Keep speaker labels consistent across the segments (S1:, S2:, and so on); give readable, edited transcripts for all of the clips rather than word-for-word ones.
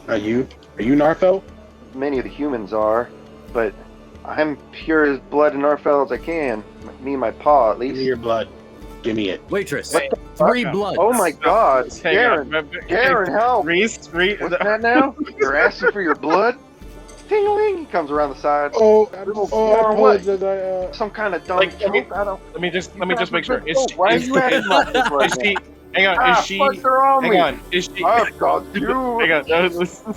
S1: Are you Narfel?
S2: Many of the humans are, but I'm pure as blood and Narfel as I can. Me and my paw, at
S1: Give me
S2: least.
S1: your blood. Give me it.
S3: Waitress,
S2: What the
S3: 3
S4: fuck?
S3: bloods.
S2: Oh my God,
S4: Hang on.
S2: Garen, help!
S4: Reese,
S2: What's that now? You're asking for your blood? Ting-a-ling! He comes around the side.
S1: Oh, I
S2: Or what?
S1: apologize.
S2: Some kind of dumb
S4: Like,
S2: joke? I don't.
S4: let me just make sure.
S2: Why are you acting like this right
S4: Is
S2: now?
S4: she? Hang on. Is she?
S2: Fuck, they're on
S4: Hang
S2: me.
S4: on. Is she?
S2: I've got you.
S4: Hang on. No, listen.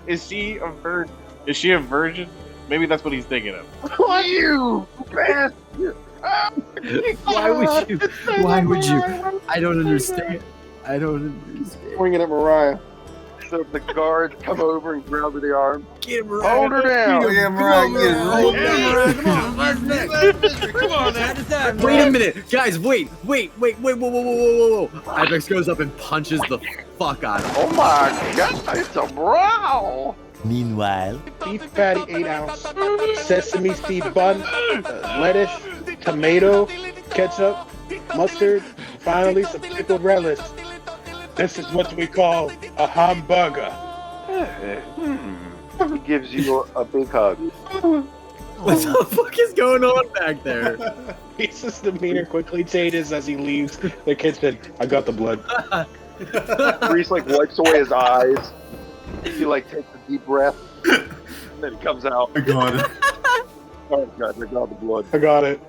S4: Is she a virgin? Is she a virgin? Maybe that's what he's thinking of.
S2: What? You bastard!
S3: Why would you? Why would you? I don't understand. I don't understand.
S2: Swinging at Mariah. So the guards come over and grab her the arm.
S3: Get him right.
S2: Hold her down.
S5: Yeah, Mariah, get it.
S3: Come on, what's next?
S6: Come on, man.
S3: Wait a minute, guys! Wait! Whoa! Ibex goes up and punches the fuck out of him.
S2: Oh my God! It's a brawl.
S7: Meanwhile,
S1: Beef patty 8-ounce, sesame seed bun, lettuce, tomato, ketchup, mustard, and finally some pickled relish. This is what we call a hamburger.
S2: He gives you a big hug.
S3: What the fuck is going on back there?
S1: Reese's demeanor quickly changes as he leaves the kitchen. I got the blood.
S2: Reese like wipes away his eyes. He like takes a deep breath. And then he comes out.
S5: I got it.
S2: Oh God, I got the blood.
S1: I got it.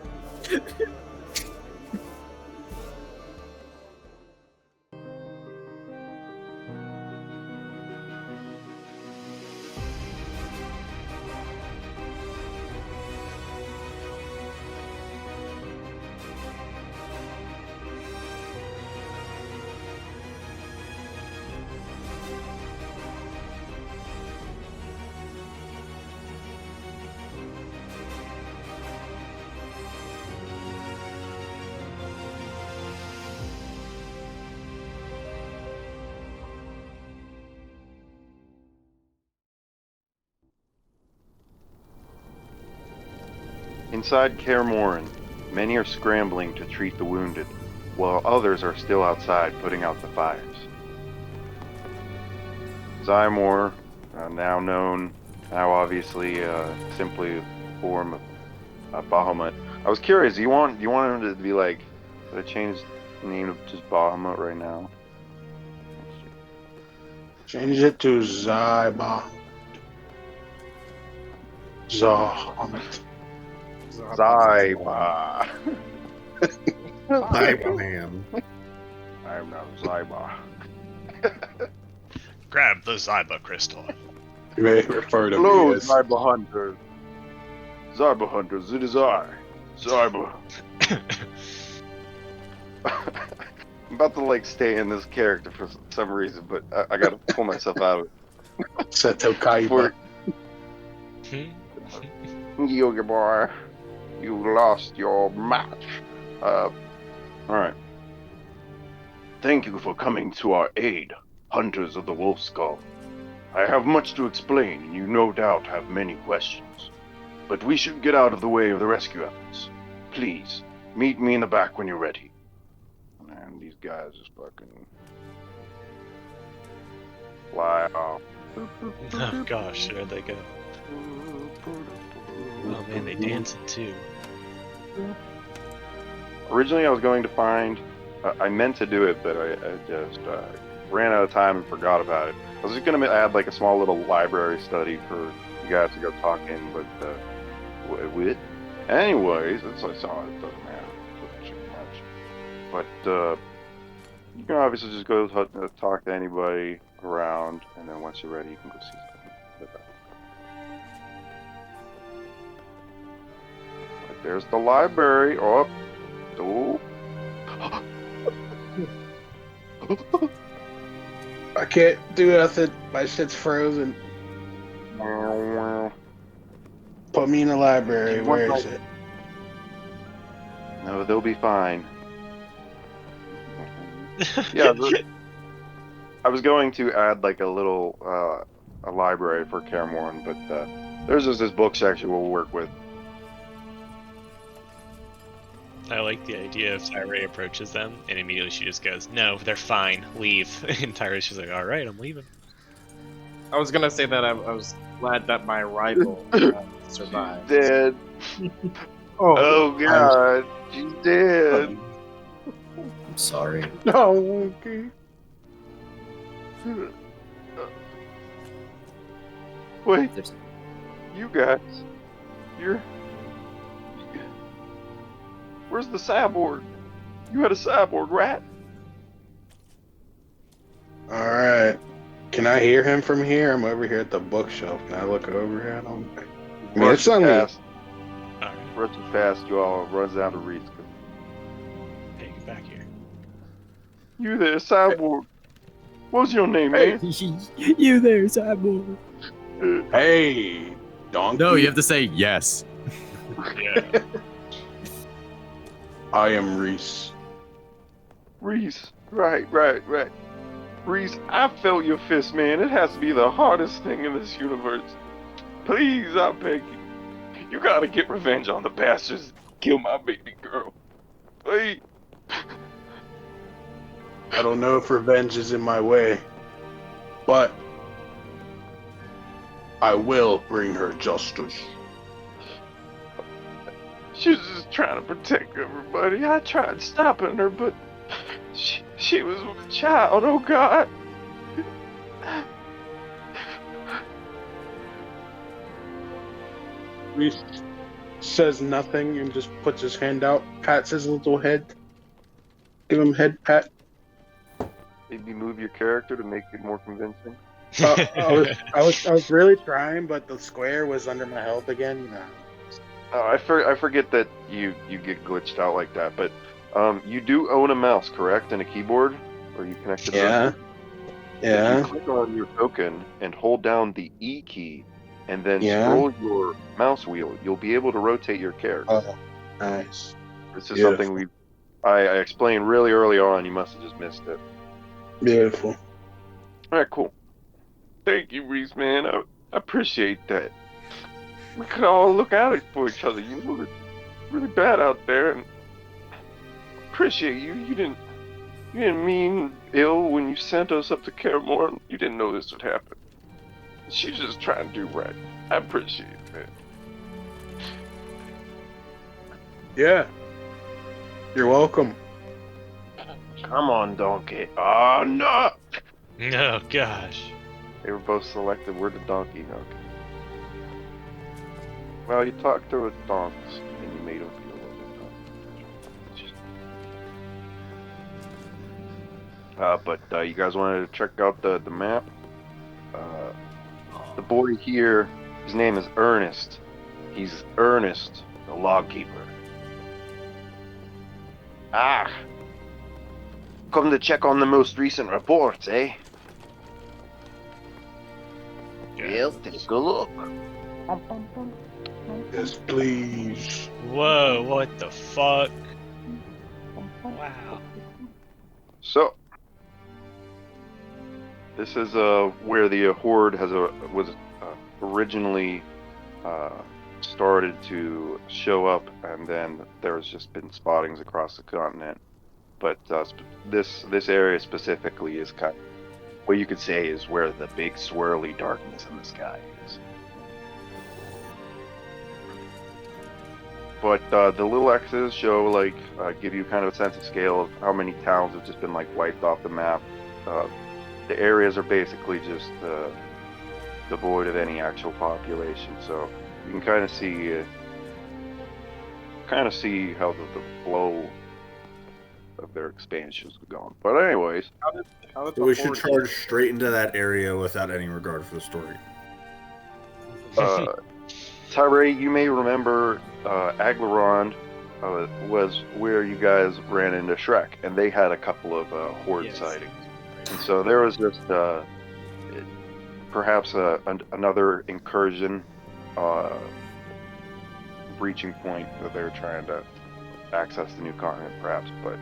S2: Inside Kaer Morhen, many are scrambling to treat the wounded, while others are still outside putting out the fires. Zymor, now known, now obviously simply a form of Bahamut. I was curious, you want him to be like, should I change the name of just Bahamut right now?
S1: Change it to Zyba. Zahamut.
S2: Zyba.
S5: Abraham.
S2: I'm not Zyba.
S8: Grab the Zyba crystal.
S1: You may refer to
S2: Hello,
S1: me as
S2: Zyba Hunters. Zyba Hunters, it is I, Zyba. I'm about to like stay in this character for some reason, but I gotta pull myself out of it.
S1: Seto Kaiba.
S2: Yogi boy, you lost your match. Alright. Thank you for coming to our aid, Hunters of the Wolf Skull. I have much to explain, and you no doubt have many questions. But we should get out of the way of the rescue efforts. Please, meet me in the back when you're ready. Man, these guys just fucking fly off.
S8: Oh gosh, there they go. Oh man, they dancing too.
S2: Originally, I was going to find. I meant to do it, but I just ran out of time and forgot about it. I was just going to add like a small little library study for you guys to go talk in, but with. Anyways, that's I saw it. It doesn't matter too much. But you can obviously just go talk to anybody around, and then once you're ready, you can go see something. Right, there's the library. Oh.
S1: I can't do nothing. My shit's frozen. Put me in the library. Where is it?
S2: No, they'll be fine. Yeah, I was going to add like a little a library for Kaer Morhen, but there's just this book section we'll work with.
S8: I like the idea if Tyree approaches them and immediately she just goes, "No, they're fine. Leave." And Tyree's just like, "All right, I'm leaving."
S4: I was gonna say that I was glad that my rival survived.
S2: Dead.
S4: Oh,
S2: Oh God, she's dead.
S3: I'm sorry.
S1: No, okay.
S2: Wait,
S3: There's
S2: you guys, you're. Where's the cyborg? You had a cyborg, right?
S1: All right. Can I hear him from here? I'm over here at the bookshelf. Can I look over here? I mean, it's
S2: Rushing
S1: only.
S2: fast,
S8: Alright,
S2: rushing fast. You all runs down to Reese.
S8: hey, get back here.
S2: You there, cyborg? What's your name,
S1: Hey.
S2: man?
S3: you there, Cyborg?
S1: Hey, donkey.
S3: No, you have to say yes.
S8: Yeah.
S1: I am Reese.
S2: Reese. Right. Reese, I felt your fist, man. It has to be the hardest thing in this universe. Please, I beg you. You gotta get revenge on the bastards. Kill my baby girl. Please.
S1: I don't know if revenge is in my way, but I will bring her justice.
S2: She was just trying to protect everybody. I tried stopping her, but she was with a child. Oh, God.
S1: Reese says nothing and just puts his hand out, pats his little head. Give him head pat.
S2: Maybe move your character to make it more convincing.
S1: I was really trying, but the square was under my health again.
S2: Oh, I forget that you get glitched out like that, but you do own a mouse, correct, and a keyboard? Or you connected to
S1: Yeah.
S2: If
S1: Yeah.
S2: you click on your token and hold down the E key, and then
S1: Yeah.
S2: scroll your mouse wheel, you'll be able to rotate your character.
S1: Oh, nice.
S2: This is
S1: Beautiful.
S2: something I explained really early on. You must have just missed it.
S1: Beautiful.
S2: All right, cool. Thank you, Reese, man. I appreciate that. We could all look out for each other. You know, it's really bad out there, and appreciate you. You didn't mean ill when you sent us up to Karamor. You didn't know this would happen. She's just trying to do right. I appreciate it, man.
S1: Yeah. You're welcome.
S2: Come on, donkey. Oh, no!
S8: Oh gosh.
S2: They were both selected. We're the donkey. Well, you talked to a donks, and you made them feel a little bit. But you guys wanted to check out the map? The boy here, his name is Ernest. He's Ernest, the log keeper. Ah! Come to check on the most recent reports, eh? Well, take a look.
S1: Yes, please.
S8: Whoa, what the fuck? Wow.
S2: So, this is where the horde was originally started to show up, and then there's just been spottings across the continent. But this area specifically is kind of what you could say is where the big swirly darkness in the sky is. But the little X's show, like, give you kind of a sense of scale of how many towns have just been, like, wiped off the map. The areas are basically just devoid of any actual population, so you can kind of see how the flow of their expansions are going. But anyways,
S4: how did
S5: So
S4: the
S5: we should
S4: horde-
S5: charge straight into that area without any regard for the story.
S2: Tyree, you may remember Aglarond was where you guys ran into Shrek, and they had a couple of horde
S8: Yes.
S2: sightings. And so there was just perhaps another incursion breaching point that they're trying to access the new continent, perhaps, but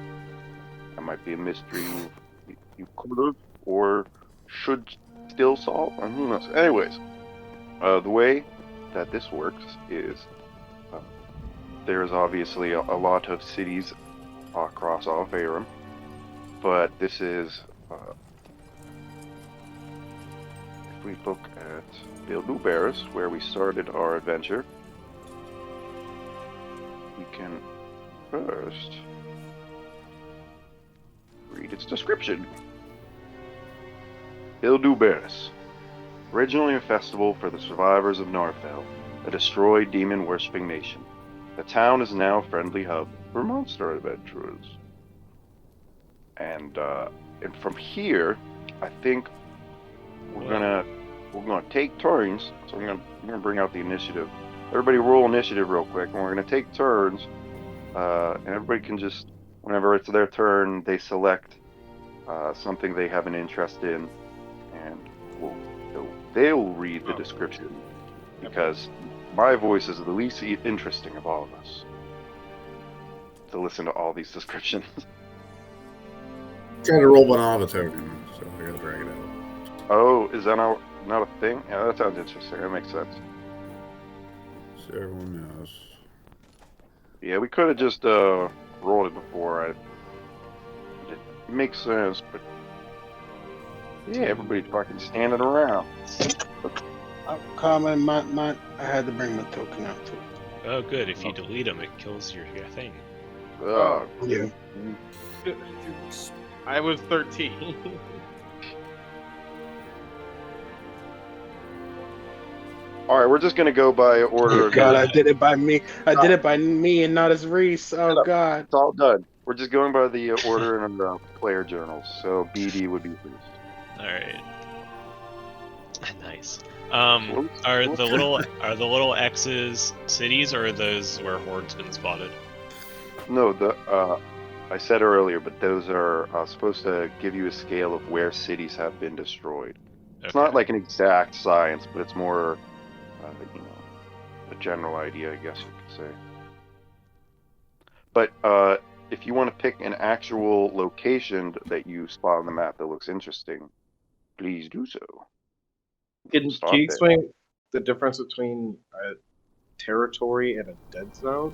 S2: that might be a mystery you could have or should still solve, and who knows. Anyways, the way that this works is there's obviously a lot of cities across all Faerun, but this is if we look at Bilduberis, where we started our adventure, we can first read its description. Bilduberis, originally a festival for the survivors of Narfell, a destroyed demon-worshipping nation. The town is now a friendly hub for monster adventurers. And from here, I think we're gonna take turns. So I'm gonna bring out the initiative. Everybody roll initiative real quick, and we're gonna take turns. And everybody can just, whenever it's their turn, they select something they have an interest in, and they'll read the description, because my voice is the least interesting of all of us to listen to all these descriptions.
S5: Trying to roll one out of a token, so I gotta drag it out.
S2: Oh, is that not a thing? Yeah, that sounds interesting. That makes sense.
S5: So everyone knows.
S2: Yeah, we could have just rolled it before. It makes sense, but yeah, everybody's fucking standing around.
S1: Common, I had to bring my token out too.
S8: Oh, good. If you delete them, it kills your thing.
S1: Yeah.
S4: I was 13.
S2: All right, we're just gonna go by order.
S1: Oh God, I did it by me. I did it by me and not as Reese. Oh God.
S2: It's all done. We're just going by the order in the player journals. So BD would be first.
S8: All right. Nice. Are the little X's cities, or are those where Horde's been spotted?
S2: No, I said earlier, but those are supposed to give you a scale of where cities have been destroyed. It's not like an exact science, but it's more, a general idea, I guess you could say. But if you want to pick an actual location that you spot on the map that looks interesting, please do so.
S4: Can you explain the difference between a territory and a dead zone?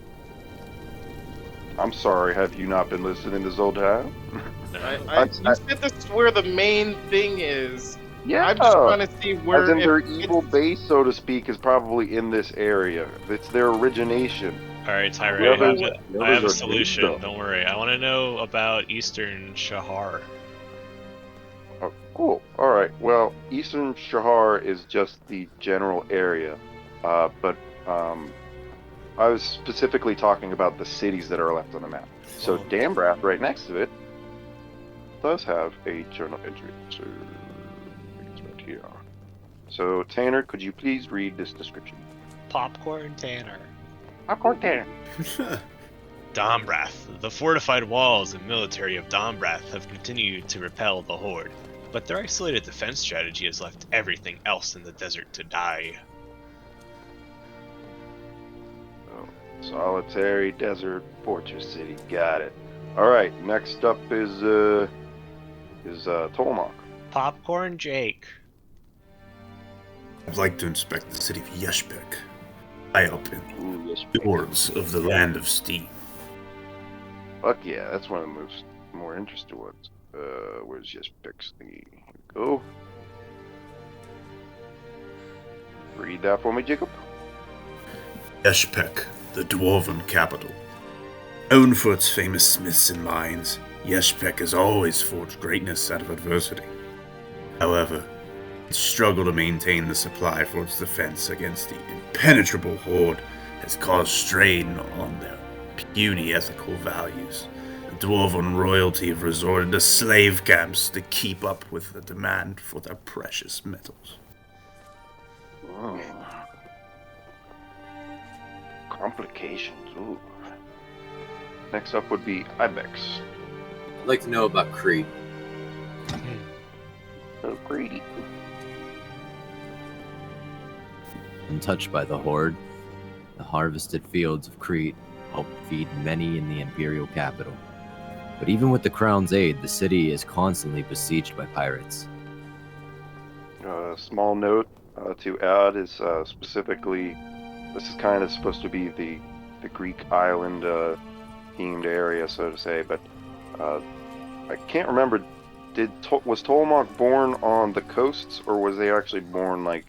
S2: I'm sorry, have you not been listening to Zoltan?
S4: You said this is where the main thing is.
S2: Yeah.
S4: I'm just trying to see where...
S2: As in their evil base, so to speak, is probably in this area. It's their origination.
S8: Alright, Tyra, I have a solution. Don't worry. I want to know about Eastern Shahar.
S2: Oh, cool. Alright, well, Eastern Shahar is just the general area. But I was specifically talking about the cities that are left on the map. So Dambrath, right next to it, does have a journal entry. So it's right here. So Tanner, could you please read this description?
S8: Popcorn Tanner.
S2: Popcorn Tanner.
S8: Dombrath. The fortified walls and military of Dombrath have continued to repel the Horde, but their isolated defense strategy has left everything else in the desert to die.
S2: Solitary desert fortress city. Got it. All right. Next up is Tolmok.
S8: Popcorn Jake.
S5: I'd like to inspect the city of Yeshpek, high up in the hordes of the land of steam.
S2: Fuck yeah, that's one of the more interesting ones. Where's Yeshpek's thingy? Here we go. Read that for me, Jacob.
S5: Yeshpek, the dwarven capital. Known for its famous smiths and mines, Yeshpek has always forged greatness out of adversity. However, its struggle to maintain the supply for its defense against the impenetrable Horde has caused strain on their puny ethical values. The dwarven royalty have resorted to slave camps to keep up with the demand for their precious metals.
S2: Oh. Complications. Ooh. Next up would be Ibex.
S3: I'd like to know about Crete.
S2: So greedy.
S3: Untouched by the Horde, the harvested fields of Crete help feed many in the imperial capital. But even with the Crown's aid, the city is constantly besieged by pirates.
S2: Small note to add is specifically, this is kind of supposed to be the Greek island themed area, so to say, but I can't remember was Tiamat born on the coasts, or was they actually born like?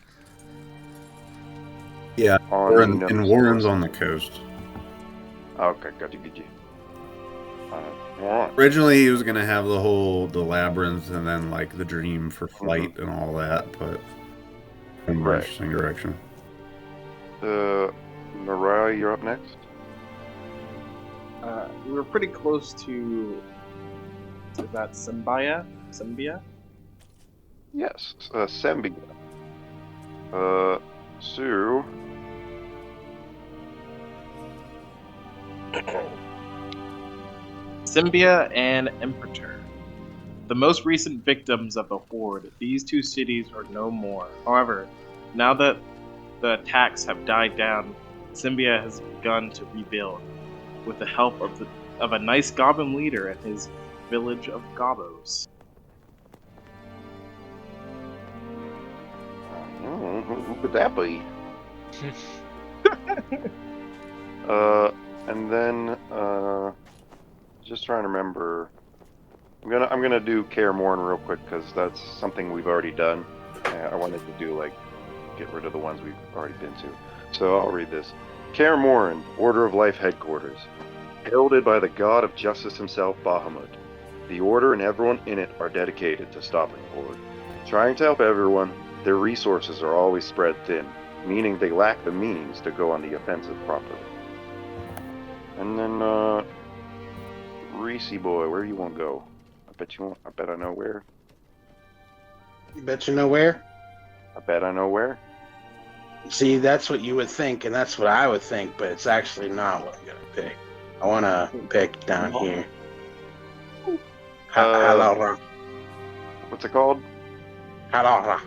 S5: Yeah,
S2: on
S5: Warren's on the coast.
S2: Okay, got you. Right.
S5: Originally, he was gonna have the labyrinth and then like the dream for flight and all that, but in an interesting direction.
S2: Mariah, you're up next.
S4: We were pretty close to that Symbia?
S2: Yes, Sembia. Sue.
S4: Symbia and Emperor. The most recent victims of the Horde, these two cities are no more. However, now that the attacks have died down, Symbia has begun to rebuild with the help of a nice goblin leader and his village of Gobos.
S2: Who could that be? And then just trying to remember. I'm gonna do Kaer Morhen real quick because that's something we've already done. I wanted to do get rid of the ones we've already been to. So I'll read this. Kaer Morhen, Order of Life Headquarters, heralded by the god of justice himself, Bahamut. The Order and everyone in it are dedicated to stopping the Horde. Trying to help everyone, their resources are always spread thin, meaning they lack the means to go on the offensive properly. And then, Reese boy, where you want to go? I bet I know where.
S1: You bet you know where?
S2: I bet I know where.
S1: See, that's what you would think, and that's what I would think, but it's actually not what I'm gonna pick. I want to pick down here. Halora.
S2: What's it called?
S1: Halora.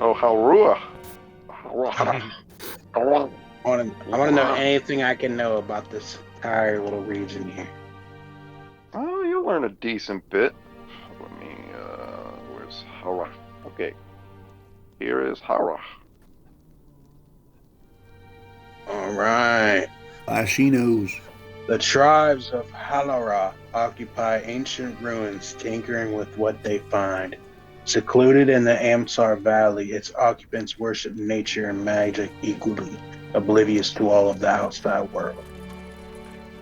S2: Oh, Halrua.
S1: I want to know anything I can know about this entire little region here.
S2: Oh, you'll learn a decent bit. Let me, where's Hara? Okay. Here is Hara.
S1: Alright.
S5: She knows.
S1: The tribes of Halora occupy ancient ruins, tinkering with what they find. Secluded in the Amsar Valley, its occupants worship nature and magic equally, oblivious to all of the outside world.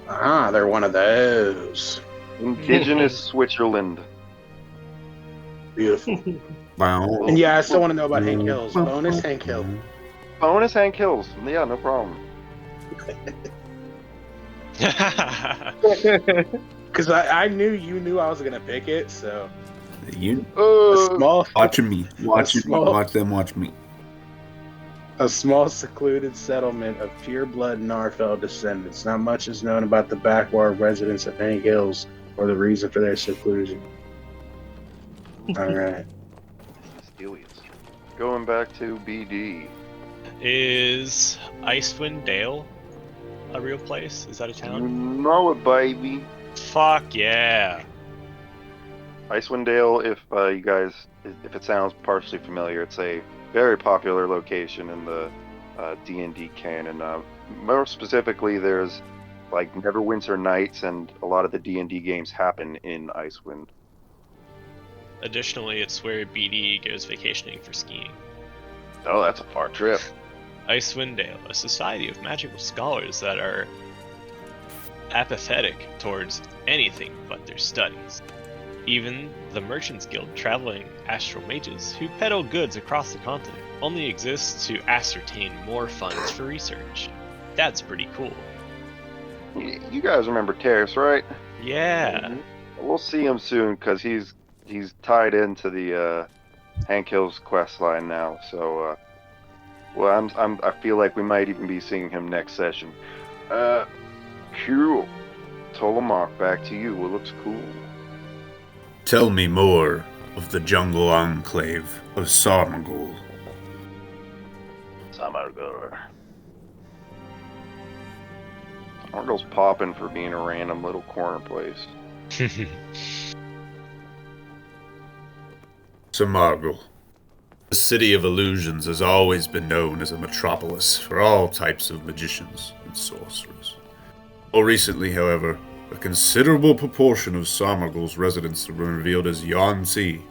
S1: They're one of those.
S2: Indigenous Switzerland.
S1: Beautiful.
S5: Wow.
S1: And yeah, I still want to know about Hank Hills. Bonus Hank Hill.
S2: Bonus Hank Hills. Yeah, no problem.
S1: Because I knew you knew I was going to pick it, so.
S5: Watch me. Watch them watch me.
S1: A small secluded settlement of pure-blood Narfell descendants. Not much is known about the backwater residents of Hank Hills or the reason for their seclusion. All right.
S2: Going back to BD.
S8: Is Icewind Dale a real place? Is that a
S2: You
S8: town?
S2: know it, baby.
S8: Fuck yeah.
S2: Icewind Dale, if it sounds partially familiar, it's a very popular location in the D&D canon. More specifically, there's Neverwinter Nights, and a lot of the D&D games happen in Icewind.
S8: Additionally, it's where BD goes vacationing for skiing.
S2: Oh, that's a far trip.
S8: Icewind Dale, a society of magical scholars that are apathetic towards anything but their studies. Even the Merchants Guild traveling astral mages who peddle goods across the continent only exists to ascertain more funds for research. That's pretty cool.
S2: You guys remember Terrace, right?
S8: Yeah.
S2: We'll see him soon because he's tied into the Hank Hills quest line now. So, I feel like we might even be seeing him next session. Cool. Tiamat, back to you. What looks cool?
S5: Tell me more of the jungle enclave of Sarmagol.
S2: Sarmagol's popping for being a random little corner place.
S5: Sarmagol. The City of Illusions has always been known as a metropolis for all types of magicians and sorcerers. More recently, however, a considerable proportion of Sarmagul's residents have been revealed as Yonzi,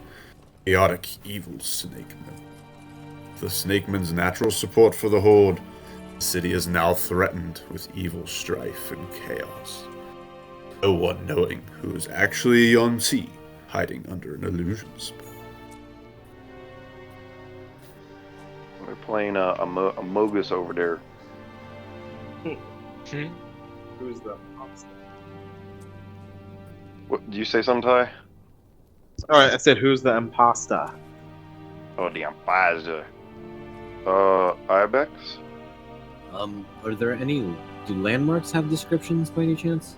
S5: chaotic, evil snakemen. With the snakemen's natural support for the Horde, the city is now threatened with evil strife and chaos. No one knowing who is actually Yonzi, hiding under an illusion spell.
S2: They're playing a Mogus over there.
S4: Who's the monster?
S2: What, did you say something, Ty?
S4: Alright, I said, who's the imposter?
S2: Oh, the imposter. Ibex?
S3: Are there any... Do landmarks have descriptions by any chance?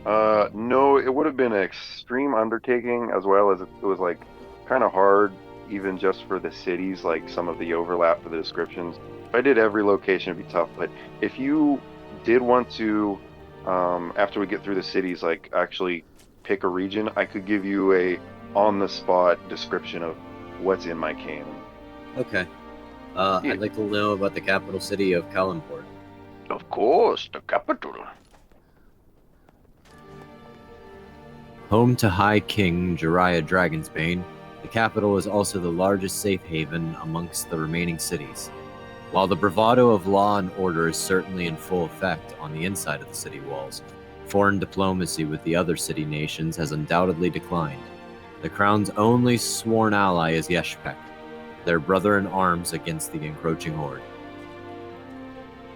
S2: No, it would have been an extreme undertaking, as well as it was, like, kind of hard, even just for the cities, like, some of the overlap for the descriptions. If I did every location, it'd be tough, but if you did want to, after we get through the cities, like, actually pick a region, I could give you a on-the-spot description of what's in my canon.
S3: Okay. I'd like to know about the capital city of Kalimport.
S2: Of course, the capital.
S3: Home to High King Jiraiya Dragonsbane, the capital is also the largest safe haven amongst the remaining cities. While the bravado of law and order is certainly in full effect on the inside of the city walls, foreign diplomacy with the other city nations has undoubtedly declined. The Crown's only sworn ally is Yeshpek, their brother in arms against the encroaching horde.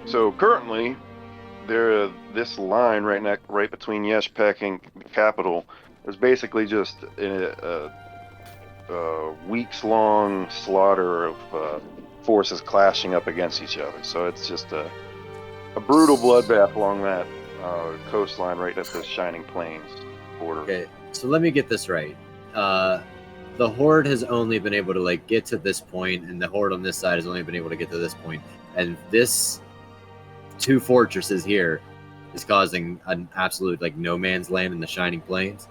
S2: So currently, this line right between Yeshpek and the capital is basically just a weeks-long slaughter of forces clashing up against each other. So it's just a brutal bloodbath along that coastline right at the Shining Plains border.
S3: Okay, so let me get this right. The Horde has only been able to like get to this point, and the Horde on this side has only been able to get to this point, and this two fortresses here is causing an absolute like no man's land in the Shining Plains.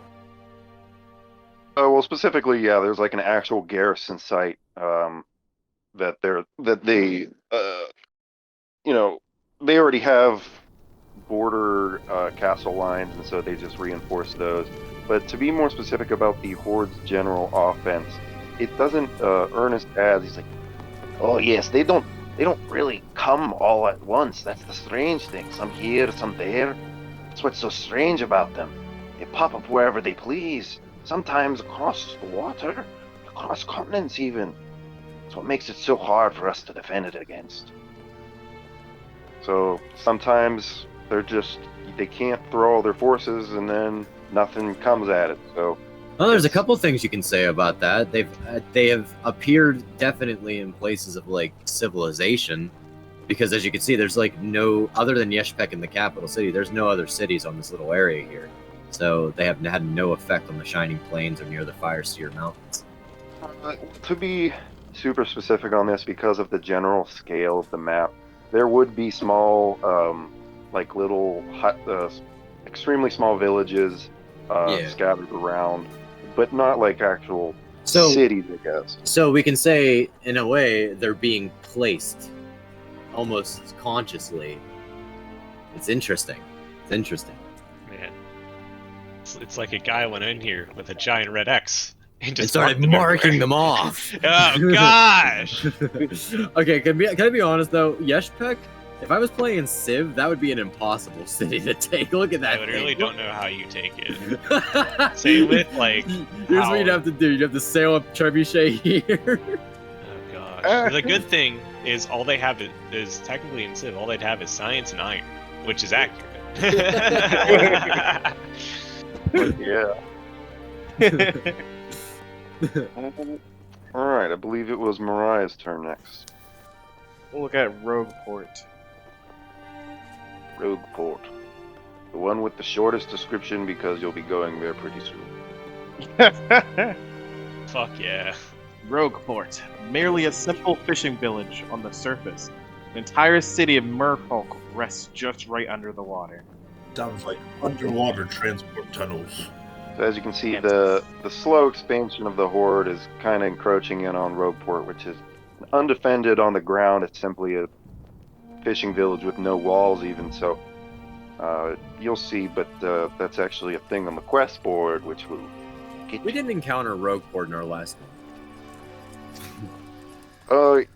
S2: Well, specifically, yeah, there's like an actual garrison site that they they already have border castle lines, and so they just reinforce those. But to be more specific about the Horde's general offense, it doesn't. Ernest adds, he's like, "Oh yes, they don't really come all at once. That's the strange thing. Some here, some there. That's what's so strange about them. They pop up wherever they please. Sometimes across the water, across continents even. That's what makes it so hard for us to defend it against. So sometimes they can't throw all their forces, and then nothing comes at it. So
S3: well, there's a couple things you can say about that. They have appeared definitely in places of like civilization, because as you can see, there's like no other than Yeshpek in the capital city. There's no other cities on this little area here, so they have had no effect on the Shining Plains or near the Firesteer Mountains.
S2: To be super specific on this, because of the general scale of the map, there would be small, like little extremely small villages scattered around, but not like actual cities, I guess.
S3: So we can say, in a way, they're being placed almost consciously. It's interesting.
S8: Man, it's like a guy went in here with a giant red X and just
S3: started marking them off.
S8: Oh gosh!
S3: Okay, can I be honest though? Yeshpek, if I was playing Civ, that would be an impossible city to take. Look at that.
S8: I really don't know how you take it. Same with like.
S3: Here's what you'd have to do. You'd have to sail up Trebuchet here.
S8: Oh gosh. The good thing is all they have is technically in Civ. All they'd have is science and iron, which is accurate.
S2: Yeah. All right, I believe it was Mariah's turn next.
S4: We'll look at Rogueport.
S2: Rogueport. The one with the shortest description, because you'll be going there pretty soon.
S8: Fuck yeah.
S4: Rogueport. Merely a simple fishing village on the surface. The entire city of merfolk rests just right under the water.
S5: Sounds like underwater transport tunnels.
S2: So as you can see, the slow expansion of the Horde is kind of encroaching in on Rogueport, which is undefended on the ground. It's simply a fishing village with no walls even. So You'll see, but that's actually a thing on the quest board, which will get
S3: We
S2: you.
S3: didn't encounter a rogue port in our last one.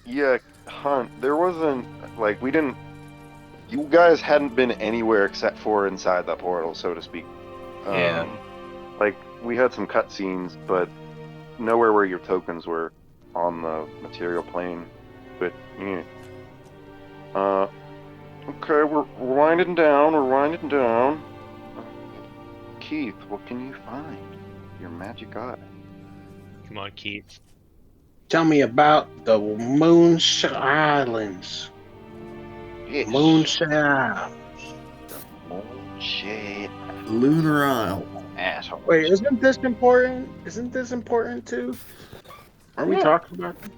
S2: Yeah, Hunt. There wasn't like we didn't. You guys hadn't been anywhere except for inside the portal, so to speak.
S3: Yeah.
S2: Like we had some cutscenes, but nowhere where your tokens were on the material plane. But yeah. Okay, we're winding down. We're winding down. Keith, what can you find? Your magic eye.
S8: Come on, Keith.
S1: Tell me about the Moonshine Islands.
S2: Yes.
S1: Moonshine Islands.
S2: Shit,
S5: Lunar Isle.
S2: asshole.
S1: Wait, isn't this important? Isn't this important too? Are we
S2: Yeah.
S1: talking about this?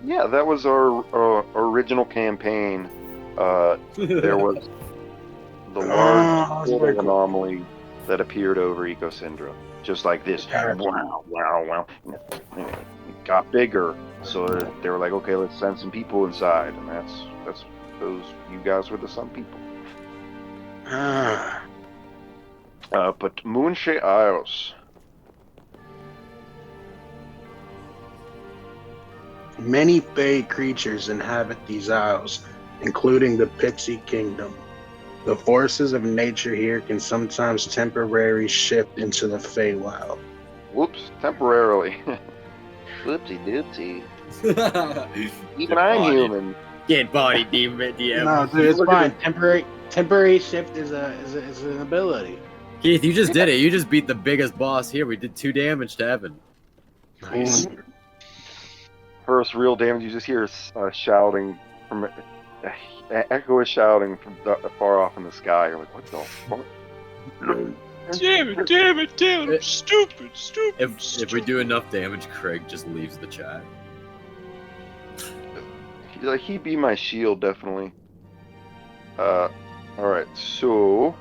S2: Yeah, that was our original campaign. There was the large
S1: that's very
S2: portal
S1: cool.
S2: anomaly that appeared over Ecosindra, just like this.
S1: Gotcha.
S2: Wow. It got bigger, so they were like, okay, let's send some people inside, and that's those. You guys were the some people.
S1: Ah,
S2: But Moonshade Isles.
S1: many fey creatures inhabit these isles, including the Pixie Kingdom. The forces of nature here can sometimes temporarily shift into the Feywild.
S2: Whoops, temporarily. Whoopsie doopsie. Even
S3: Get
S2: I'm
S3: bodied.
S2: human.
S3: Get body, DM.
S1: No, dude, it's
S2: Look at
S1: fine. Temporary shift is an ability.
S3: Keith, you just did it. You just beat the biggest boss here. We did 2 damage to Evan.
S8: Nice.
S2: First real damage, you just hear shouting from echo is shouting from far off in the sky. You're like, what the fuck?
S8: Damn it, I'm stupid.
S3: If we do enough damage, Craig just leaves the chat.
S2: He'd be my shield, definitely. Alright, so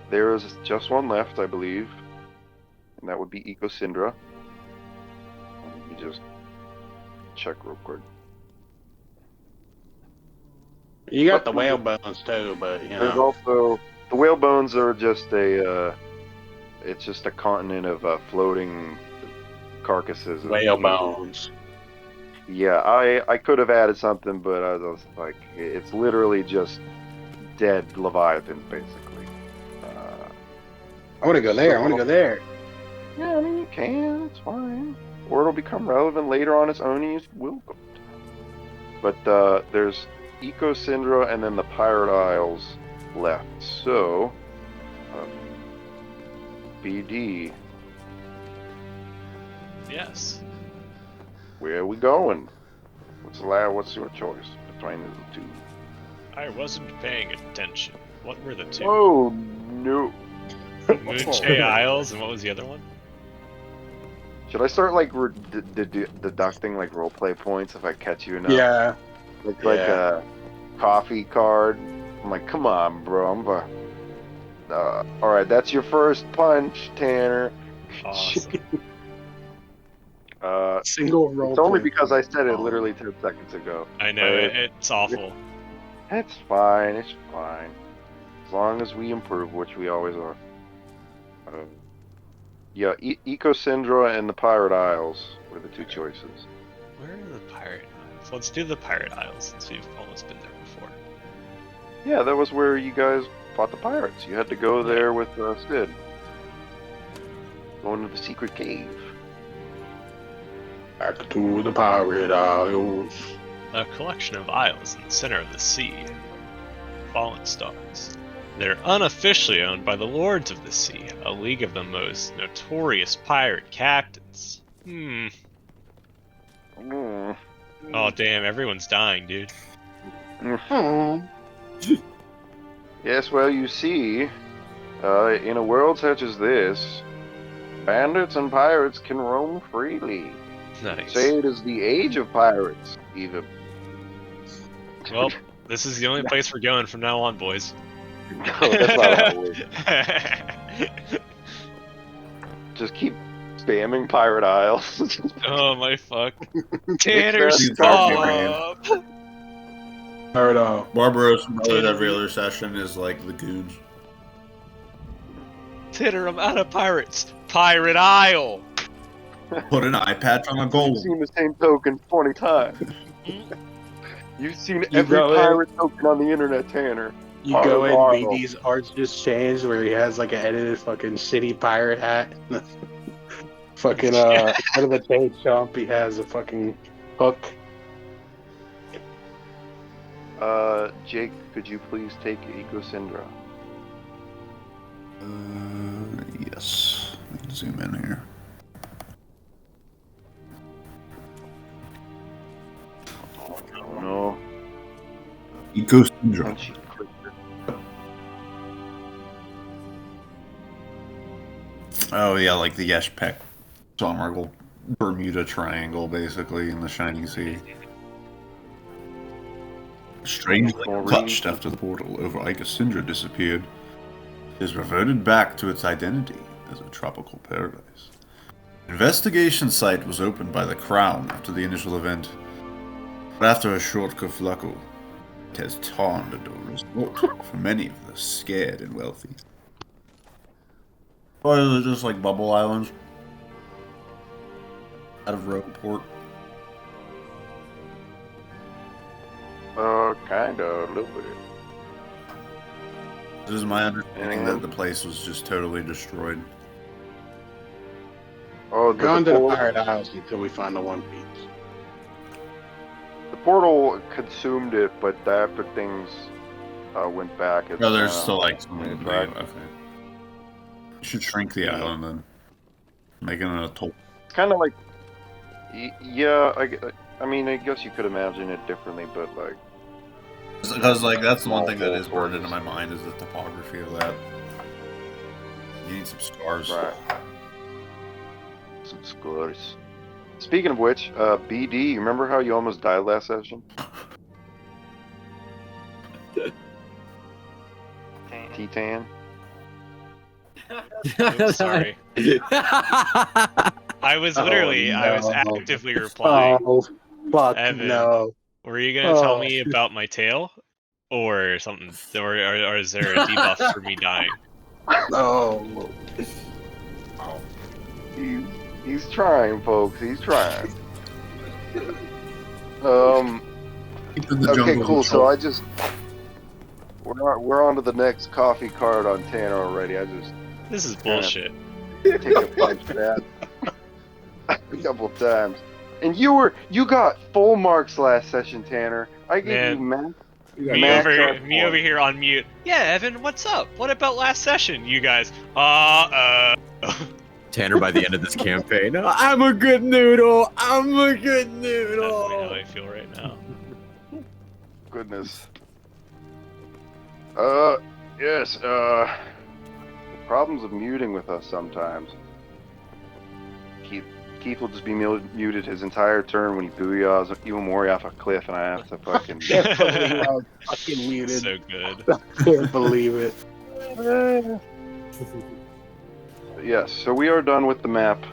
S2: there is just one left, I believe. And that would be Ecosindra. Let me just check real quick.
S1: You got the whale bones too, but you
S2: There's
S1: know.
S2: also the whale bones are just it's just a continent of floating carcasses. of
S1: Whale
S2: people.
S1: bones.
S2: Yeah, I could have added something, but I was like, it's literally just dead leviathans, basically.
S1: I want to go there.
S2: Yeah, I mean, you can, it's fine. Or it'll become relevant later on its own, and you will go. But there's Ecosindra and then the Pirate Isles left. So, BD,
S8: Yes.
S2: where are we going? What's your choice between the two?
S8: I wasn't paying attention. What were the two?
S2: Oh, no.
S8: Moonshade Isles, and what was the other one?
S2: Should I start like deducting like roleplay points if I catch you enough?
S1: Yeah.
S2: Like a coffee card. I'm like, come on, bro. All right, that's your first punch, Tanner.
S8: Awesome.
S1: Single roll.
S2: It's only because I said it literally 10 seconds ago.
S8: I know, it's awful.
S2: It's fine. It's fine. As long as we improve, which we always are. Yeah, Ecosindra and the Pirate Isles were the two choices.
S8: Where are the Pirate Isles? Let's do the Pirate Isles since we've almost been there before.
S2: Yeah, that was where you guys fought the pirates. You had to go there with Sid. Going to the secret cave.
S1: Back to the Pirate Isles.
S8: A collection of isles in the center of the sea. Fallen stars. They're unofficially owned by the Lords of the Sea, a league of the most notorious pirate captains.
S2: Mm.
S8: Oh damn, everyone's dying, dude.
S2: Yes, well, you see, in a world such as this, bandits and pirates can roam freely.
S8: Nice.
S2: Say it is the age of pirates, even.
S8: Well, this is the only place we're going from now on, boys.
S2: No, that's not how it works. Just keep spamming Pirate Isles.
S8: Oh my fuck.
S2: Tanner,
S8: Tanner,
S5: stop.
S8: stop!
S1: Or
S5: Barbaros Brothers every other session is like the goons.
S8: Titter, I'm out of pirates. Pirate Isle.
S5: Put an eye patch on a
S2: You've
S5: gold.
S2: seen the same token 20 times. You've seen
S1: You
S2: every
S1: go in-
S2: pirate token on the internet, Tanner.
S1: you go in,
S2: Pirate Isle.
S1: BD's art's just changed where he has like an edited fucking shitty pirate hat. Fucking instead of a tank chomp, he has a fucking hook.
S2: Jake, could you please take Eco Syndra?
S5: Yes. Let me zoom in here.
S2: Oh no.
S5: Eco Syndrome.
S2: And she clicked it.
S5: Oh yeah, like the Yeshpek Somergle Bermuda Triangle, basically, in the Shining Sea. Strangely untouched after the portal over Icosindra disappeared, it has reverted back to its identity as a tropical paradise. Investigation site was opened by the Crown after the initial event, but after a short kerfluckle, it has turned into a resort for many of the scared and wealthy. Or is it just like bubble islands out of Rogueport?
S2: Kinda, a little bit.
S5: This is my understanding that the place was just totally destroyed.
S2: Oh,
S1: Go on to the
S2: portal-
S1: Pirate Isles until we find the One Piece.
S2: The portal consumed it, but after things went back, it's
S5: Oh, there's
S2: kinda-
S5: still like some
S2: it's
S5: right.
S2: right.
S5: Okay. You should shrink the island then. Make it an atoll.
S2: It's kind of like, yeah. I mean, I guess you could imagine it differently, but like,
S5: Because like that's the one thing that is burned into my mind is the topography of that. You need some stars.
S2: right. Some scores. Speaking of which, BD, you remember how you almost died last session? T-Tan?
S8: Oops, sorry. I was literally, I was
S1: no.
S8: actively replying.
S1: Oh, fuck
S8: Evan.
S1: no.
S8: Were you gonna tell
S1: Oh.
S8: me about my tail, or something, or is there a debuff for me dying?
S1: No.
S2: He's trying, folks. He's trying.
S5: Keeping the
S2: Okay,
S5: jungle
S2: cool. So
S5: control.
S2: I just we're on to the next coffee card on Tanner already. I just
S8: This is bullshit.
S2: take a punch for that a couple times. And you got full marks last session, Tanner. I gave you max.
S8: Me
S2: Max
S8: over,
S2: on
S8: me
S2: point.
S8: over here on mute. Yeah, Evan, what's up? What about last session? You guys,
S3: Tanner by the end of this campaign. I'm a good noodle. I'm a good noodle.
S8: Definitely how I feel right now.
S2: Goodness. Yes. The problems of muting with us sometimes. Keith will just be muted his entire turn when he booyahs Iwamori off a cliff, and I have to fucking.
S1: Can't believe I was fucking muted.
S8: So good.
S1: Can't believe it.
S2: Yes, so we are done with the map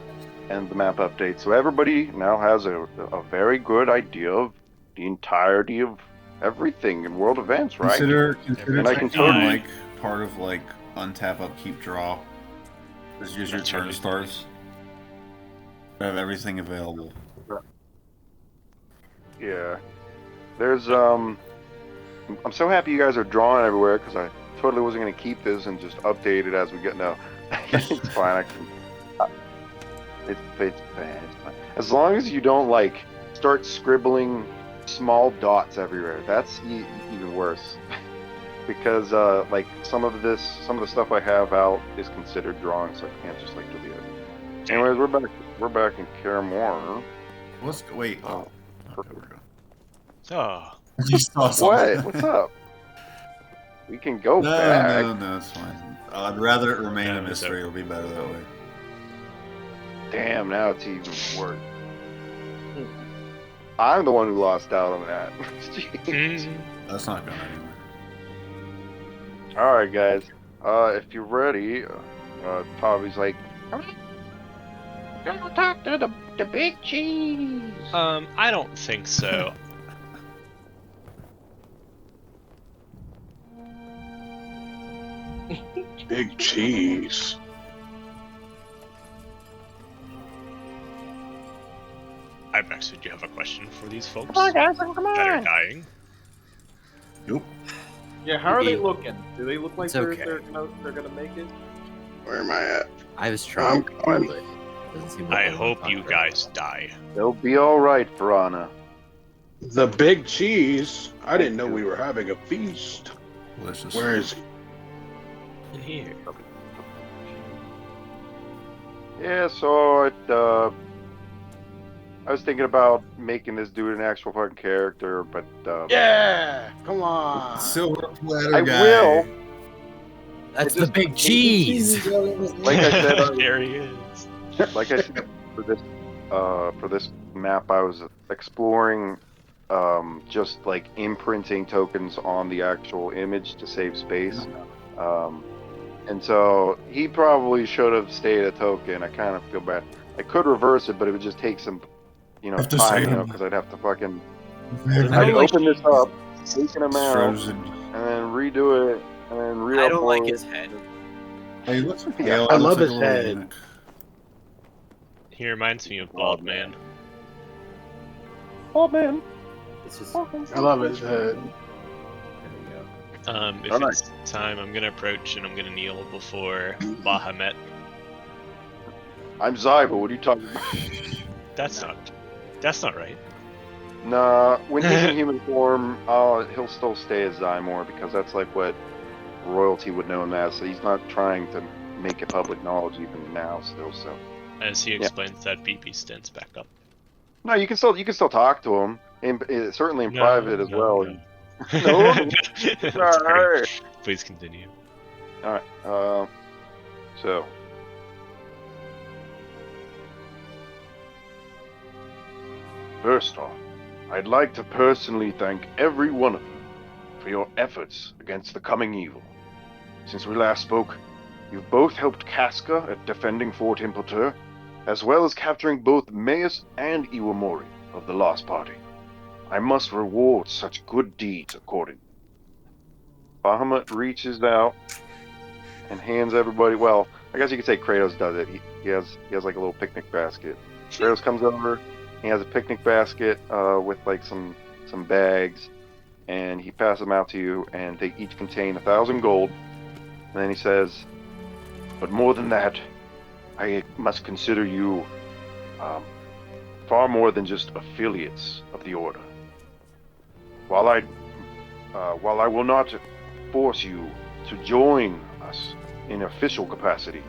S2: and the map update. So everybody now has a very good idea of the entirety of everything in world events, right?
S5: Consider
S2: And I can
S5: taking,
S2: totally-
S5: like part of like untap, upkeep, draw. It's just your
S8: That's
S5: turn
S8: right.
S5: starts. Have everything available.
S2: Yeah. There's I'm so happy you guys are drawing everywhere because I totally wasn't gonna keep this and just update it as we get now. It's fine. I can. It's bad. It's fine. As long as you don't like start scribbling small dots everywhere. That's even worse. Because like some of the stuff I have out is considered drawing, so I can't just like delete it. Anyways, we're back in Karamor.
S5: Wait.
S2: Oh.
S5: Okay, we're good.
S8: Oh,
S5: You saw something.
S2: What? What's up? We can go
S5: No,
S2: back.
S5: no, it's fine. I'd rather it remain
S8: Yeah,
S5: a mystery. It'll be better that way.
S2: Damn, now it's even worse. I'm the one who lost out on that. Jeez.
S5: That's not going anywhere.
S2: All right, guys. If you're ready, Tobby's like, "Go talk to the big cheese."
S8: I don't think so.
S1: Big cheese.
S8: Ibex, do you have a question for these folks that are dying?
S5: Nope.
S4: Yeah, how are they
S3: Maybe.
S4: looking? Do they look like
S3: It's
S4: they're
S3: okay.
S4: they're gonna make it?
S1: Where am I at?
S3: I was trying,
S1: going.
S3: but it doesn't seem like
S8: I
S3: they wanna
S8: hope
S3: talk
S8: you
S3: right
S8: guys
S3: now.
S8: die.
S2: They'll be all right, Piranha.
S1: The big cheese. I didn't know
S2: Thank
S1: we
S2: you.
S1: were having a feast.
S5: Delicious.
S1: Where is he?
S8: In here.
S2: Yeah, so I was thinking about making this dude an actual fucking character, but
S1: Yeah, come on.
S5: Silver platter
S2: I
S5: guy.
S2: will.
S3: That's
S2: I
S3: the
S2: just-
S3: big cheese.
S2: Like I said,
S8: There he is.
S2: like I said for this map, I was exploring just like imprinting tokens on the actual image to save space. And so he probably should have stayed a token. I kind of feel bad. I could reverse it, but it would just take some,
S5: Have to
S2: time,
S5: save him.
S2: because I'd have to fucking.
S3: I
S2: I'd
S3: don't like
S2: open this up, taking him out,
S5: Frozen.
S2: and then redo it, and then re-upload.
S3: I don't like his head.
S5: He looks
S2: Yeah,
S5: pale.
S1: I
S5: He
S1: love
S5: looks
S1: his
S5: like a little
S1: head.
S5: eunuch.
S8: He reminds me of Bald Man.
S2: Oh man.
S3: It's just
S1: I love his head.
S8: If
S2: All right.
S8: it's time, I'm gonna approach and I'm gonna kneel before Bahamut.
S2: I'm Zyba. What are you talking about?
S8: That's not right.
S2: Nah, when he's in human form, he'll still stay as Zymor because that's like what royalty would know him as. So he's not trying to make it public knowledge even now. Still, so
S8: As he explains that BP stints back up.
S2: no, you can still talk to him, certainly in
S8: No,
S2: private as
S8: no,
S2: well.
S8: no.
S2: No.
S8: Sorry. Please continue.
S2: All right. So. First off, I'd like to personally thank every one of you for your efforts against the coming evil. Since we last spoke, you've both helped Casca at defending Fort Impoter, as well as capturing both Maius and Iwamori of the Lost Party. I must reward such good deeds accordingly. Bahamut reaches out and hands everybody. Well, I guess you could say Kratos does it. He has like a little picnic basket. Kratos comes over. He has a picnic basket with like some bags, and he passes them out to you, and they each contain 1,000 gold. And then he says, "But more than that, I must consider you far more than just affiliates of the Order. While I will not force you to join us in official capacity,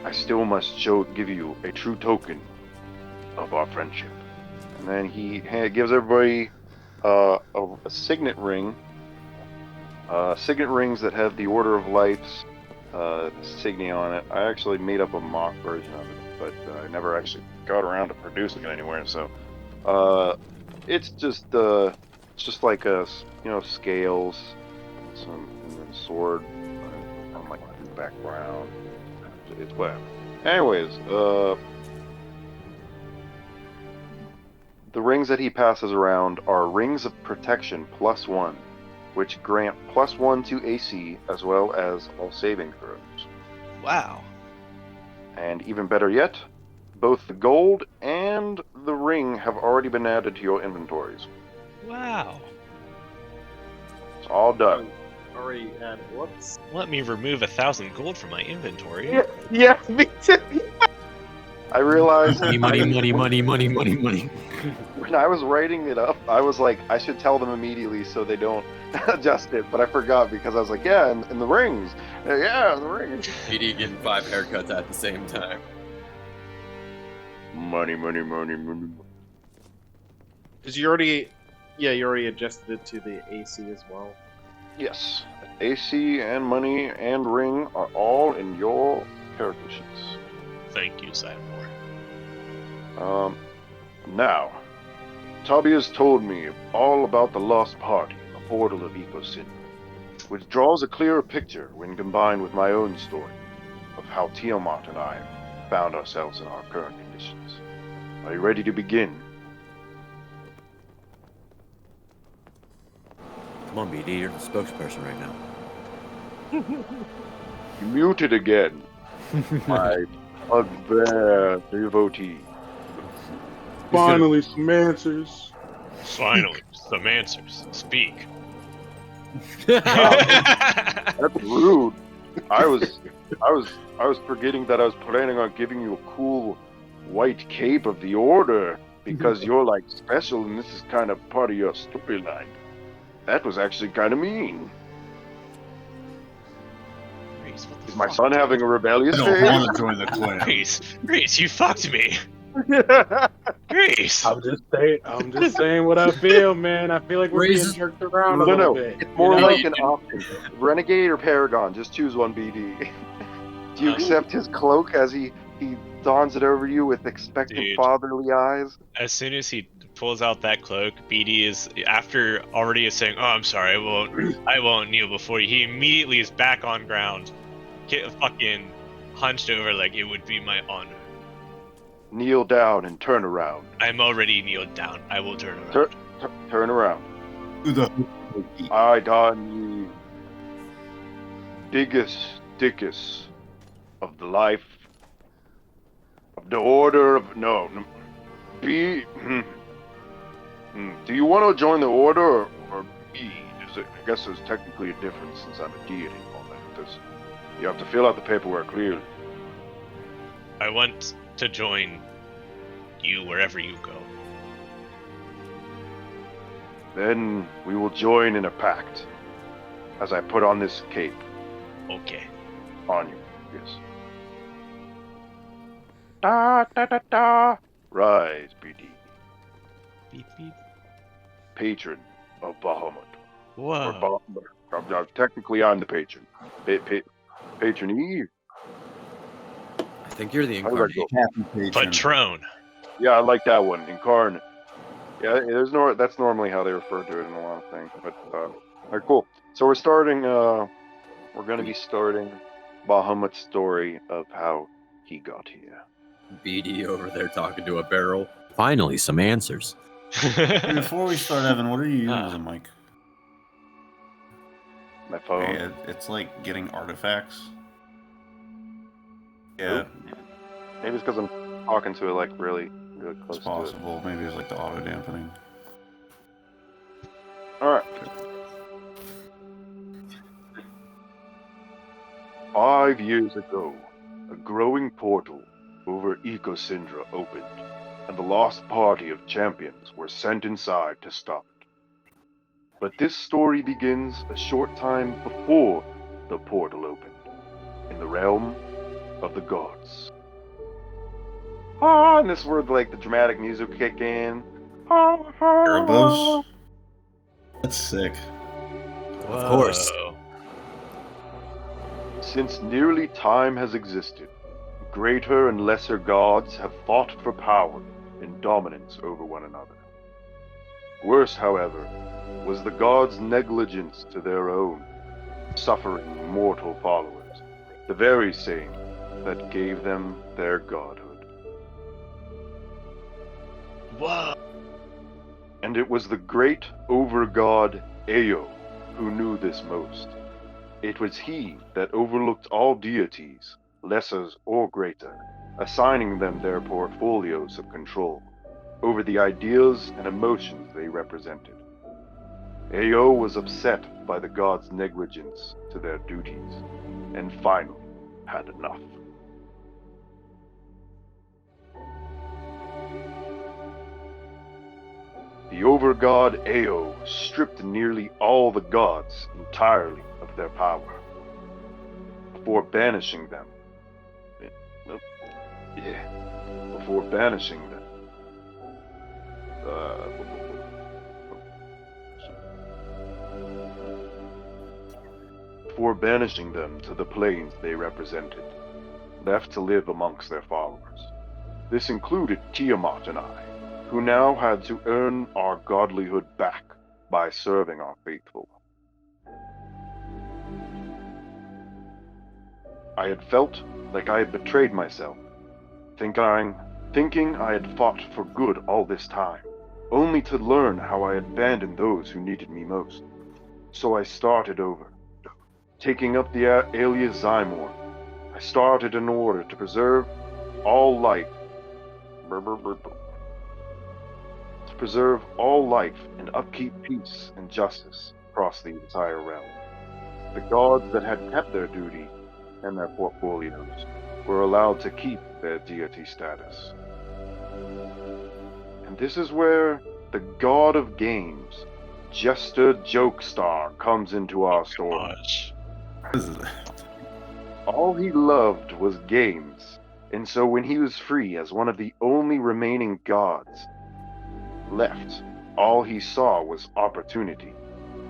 S2: I still must give you a true token of our friendship." And then he gives everybody a signet ring. Signet rings that have the Order of Light's insignia on it. I actually made up a mock version of it, but I never actually got around to producing it anywhere. So it's just like a scales, and then sword on like the background. It's whatever. Anyways, the rings that he passes around are rings of protection +1, which grant +1 to AC as well as all saving throws.
S8: Wow.
S2: And even better yet, both the gold and the ring have already been added to your inventories.
S8: Wow.
S2: It's all done.
S4: Already added. Whoops.
S8: Let me remove 1,000 gold from my inventory.
S2: Yeah, me too. I realized
S3: money.
S2: when I was writing it up, I was like, I should tell them immediately so they don't adjust it, but I forgot because I was like, yeah, and the rings. Yeah, the rings.
S3: PD getting 5 haircuts at the same time.
S2: Money.
S4: Because you already adjusted it to the AC as well.
S2: Yes, AC and money and ring are all in your character sheets.
S8: Thank you, Simon.
S2: Now, Tobby has told me all about the Lost Party, the portal of Eco City, which draws a clearer picture when combined with my own story of how Tiamat and I found ourselves in our current conditions. Are you ready to begin?
S3: Come on, BD, you're the spokesperson right now.
S2: You muted again, my bugbear devotee.
S1: Finally, some answers.
S8: Finally, some answers. Speak.
S2: That's rude. I was forgetting that I was planning on giving you a cool white cape of the order because you're like special and this is kind of part of your storyline. That was actually kind of mean.
S8: Reese, what the
S2: Is my
S8: fuck,
S2: son
S8: dude?
S2: having a rebellious
S5: I
S2: phase?
S5: don't want to join the clan.
S8: Reese, you fucked me. Reese.
S1: I'm just saying what I feel, man. I feel like we're being
S3: Raises-
S1: jerked around a
S2: No,
S1: little
S2: no.
S1: bit.
S2: It's more
S1: you know?
S2: like an option. Renegade or Paragon? Just choose one, BD. Do you accept his cloak as he dons it over you with expectant
S8: Dude.
S2: fatherly eyes?
S8: As soon as he pulls out that cloak, BD is after already saying, "Oh, I'm sorry, I won't kneel before you." He immediately is back on ground, fucking hunched over like it would be my honor.
S2: Kneel down and turn around.
S8: I'm already kneeled down. I will turn around.
S2: Turn around.
S5: Who the
S2: I don ye diggest of the life of the order of be. Do you want to join the order or be? I guess there's technically a difference since I'm a deity and all that. You have to fill out the paperwork clearly.
S8: I want to join you wherever you go.
S2: Then we will join in a pact. As I put on this cape
S8: Okay.
S2: on you. Yes. Da da da da. Rise, BD.
S8: Beep beep.
S2: Patron of Bahamut.
S8: Whoa.
S2: Technically, I'm the patron. Patron E.
S3: I think you're the
S2: How does that go?
S3: incarnate.
S8: Patron.
S2: Yeah, I like that one. Incarnate. Yeah, that's normally how they refer to it in a lot of things. But all right, cool. So we're starting. We're gonna be starting Bahamut's story of how he got here.
S3: BD over there talking to a barrel. Finally, some answers.
S5: Before we start, Evan, what are you using as a mic?
S2: My phone.
S5: Yeah, it's like getting artifacts. Yeah,
S2: Maybe it's because I'm talking to it like really close
S5: it's possible.
S2: to
S5: Maybe it's like the auto dampening.
S2: it. All right. 5 years ago, a growing portal over Ecosindra opened, and the lost party of champions were sent inside to stop it. But this story begins a short time before the portal opened, in the realm of the gods. And this is where like the dramatic music kick in.
S5: Erebos? That's sick.
S3: Of course.
S8: Whoa.
S2: Since nearly time has existed, greater and lesser gods have fought for power and dominance over one another. Worse, however, was the gods' negligence to their own, suffering mortal followers, the very same that gave them their godhood.
S8: Whoa.
S2: And it was the great over-god Ayo who knew this most. It was he that overlooked all deities, lessers or greater, assigning them their portfolios of control over the ideas and emotions they represented. Ayo was upset by the gods' negligence to their duties, and finally had enough. The overgod Ayo stripped nearly all the gods entirely of their power, before banishing them. Before banishing them. Before banishing them to the planes they represented, left to live amongst their followers. This included Tiamat and I, who now had to earn our godlyhood back by serving our faithful. I had felt like I had betrayed myself, thinking I had fought for good all this time, only to learn how I had abandoned those who needed me most. So I started over. taking up the alias Zymor, I started an order to preserve all life. To preserve all life and upkeep peace and justice across the entire realm. The gods that had kept their duty and their portfolios were allowed to keep their deity status. And this is where the god of games, Jester Jokestar, comes into our story.
S8: Gosh.
S2: All he loved was games, and so when he was free as one of the only remaining gods left, all he saw was opportunity.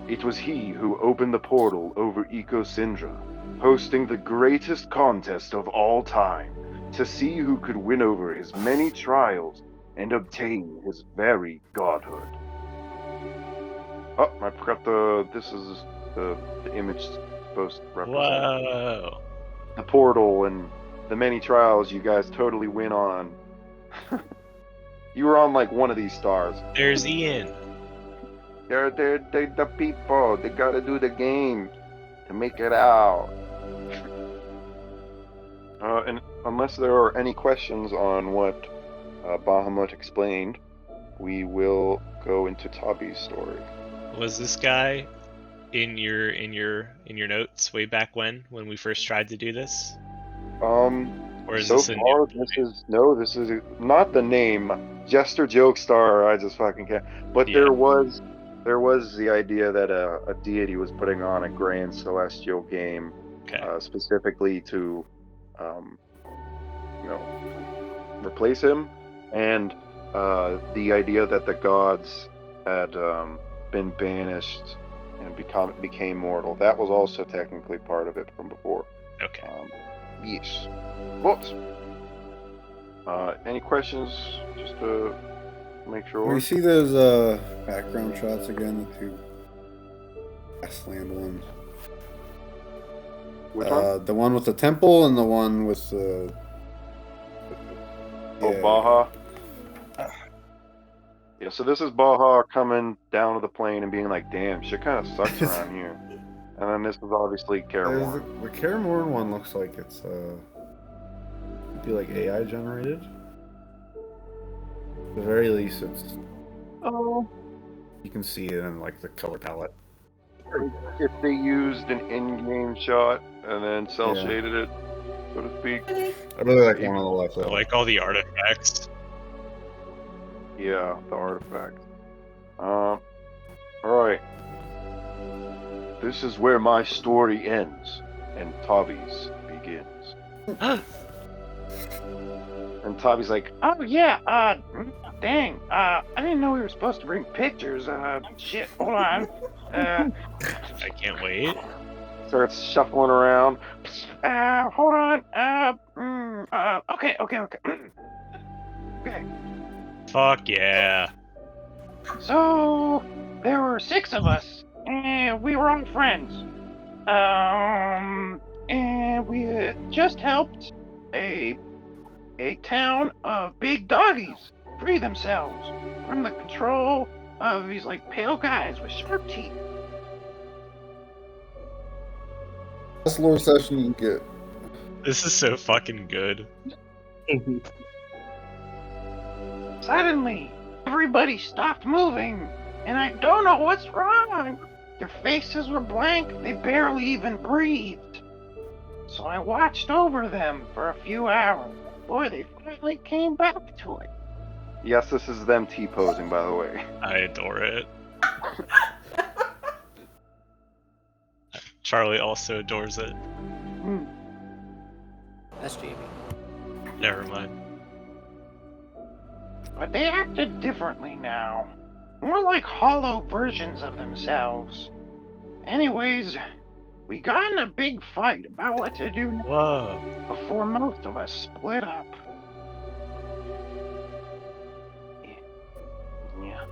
S2: It was he who opened the portal over Ecosindra, hosting the greatest contest of all time, to see who could win over his many trials and obtain his very godhood. Oh, I forgot this is the image supposed to represent.
S8: Whoa.
S2: The portal and the many trials you guys totally win on. You were on like one of these stars.
S8: There's Ian.
S2: They're the people. They gotta do the game to make it out. And unless there are any questions on what Bahamut explained, we will go into Tobby's story.
S8: Was this guy in your notes way back when we first tried to do this? Or is
S2: So
S8: this a
S2: far,
S8: new
S2: this is not the name. Jester Jokestar, I just fucking can't. But
S8: Yeah.
S2: there was the idea that a deity was putting on a grand celestial game,
S8: Okay.
S2: specifically to, replace him, and the idea that the gods had been banished and became mortal. That was also technically part of it from before.
S8: Okay.
S2: Yes. But any questions? Just to make sure.
S6: Can we see those background shots again, the two grassland ones?
S2: Which one?
S6: The one with the temple and the one with the...
S2: Oh, Baha. Yeah, so this is Baha coming down to the plane and being like, damn, shit kind of sucks around here. And then this is obviously Karamorn.
S6: The Karamorn one looks like it's could be like AI generated. At the very least, it's...
S2: Oh.
S6: You can see it in like the color palette.
S2: If they used an in-game shot and then cel-shaded it, so to speak.
S6: I really like one on the left.
S8: I like all the artifacts.
S2: Yeah, the artifact. Alright. This is where my story ends, and Tobby's begins. And Tobby's like, oh yeah, dang, I didn't know we were supposed to bring pictures, shit, hold on.
S8: I can't wait.
S2: Starts shuffling around. Hold on, okay. Okay.
S8: Fuck yeah.
S7: So, there were 6 of us, and we were all friends. And we just helped a town of big doggies free themselves from the control of these, like, pale guys with sharp teeth.
S6: Best lore session you can get.
S8: This is so fucking good.
S7: Suddenly, everybody stopped moving, and I don't know what's wrong. Their faces were blank, they barely even breathed. So I watched over them for a few hours before they finally came back to it.
S2: Yes, this is them T-posing, by the way.
S8: I adore it. Charlie also adores it.
S3: That's Jamie.
S8: Never mind.
S7: But they acted differently now. More like hollow versions of themselves. Anyways, we got in a big fight about what to do
S8: Whoa.
S7: before most of us split up. Yeah.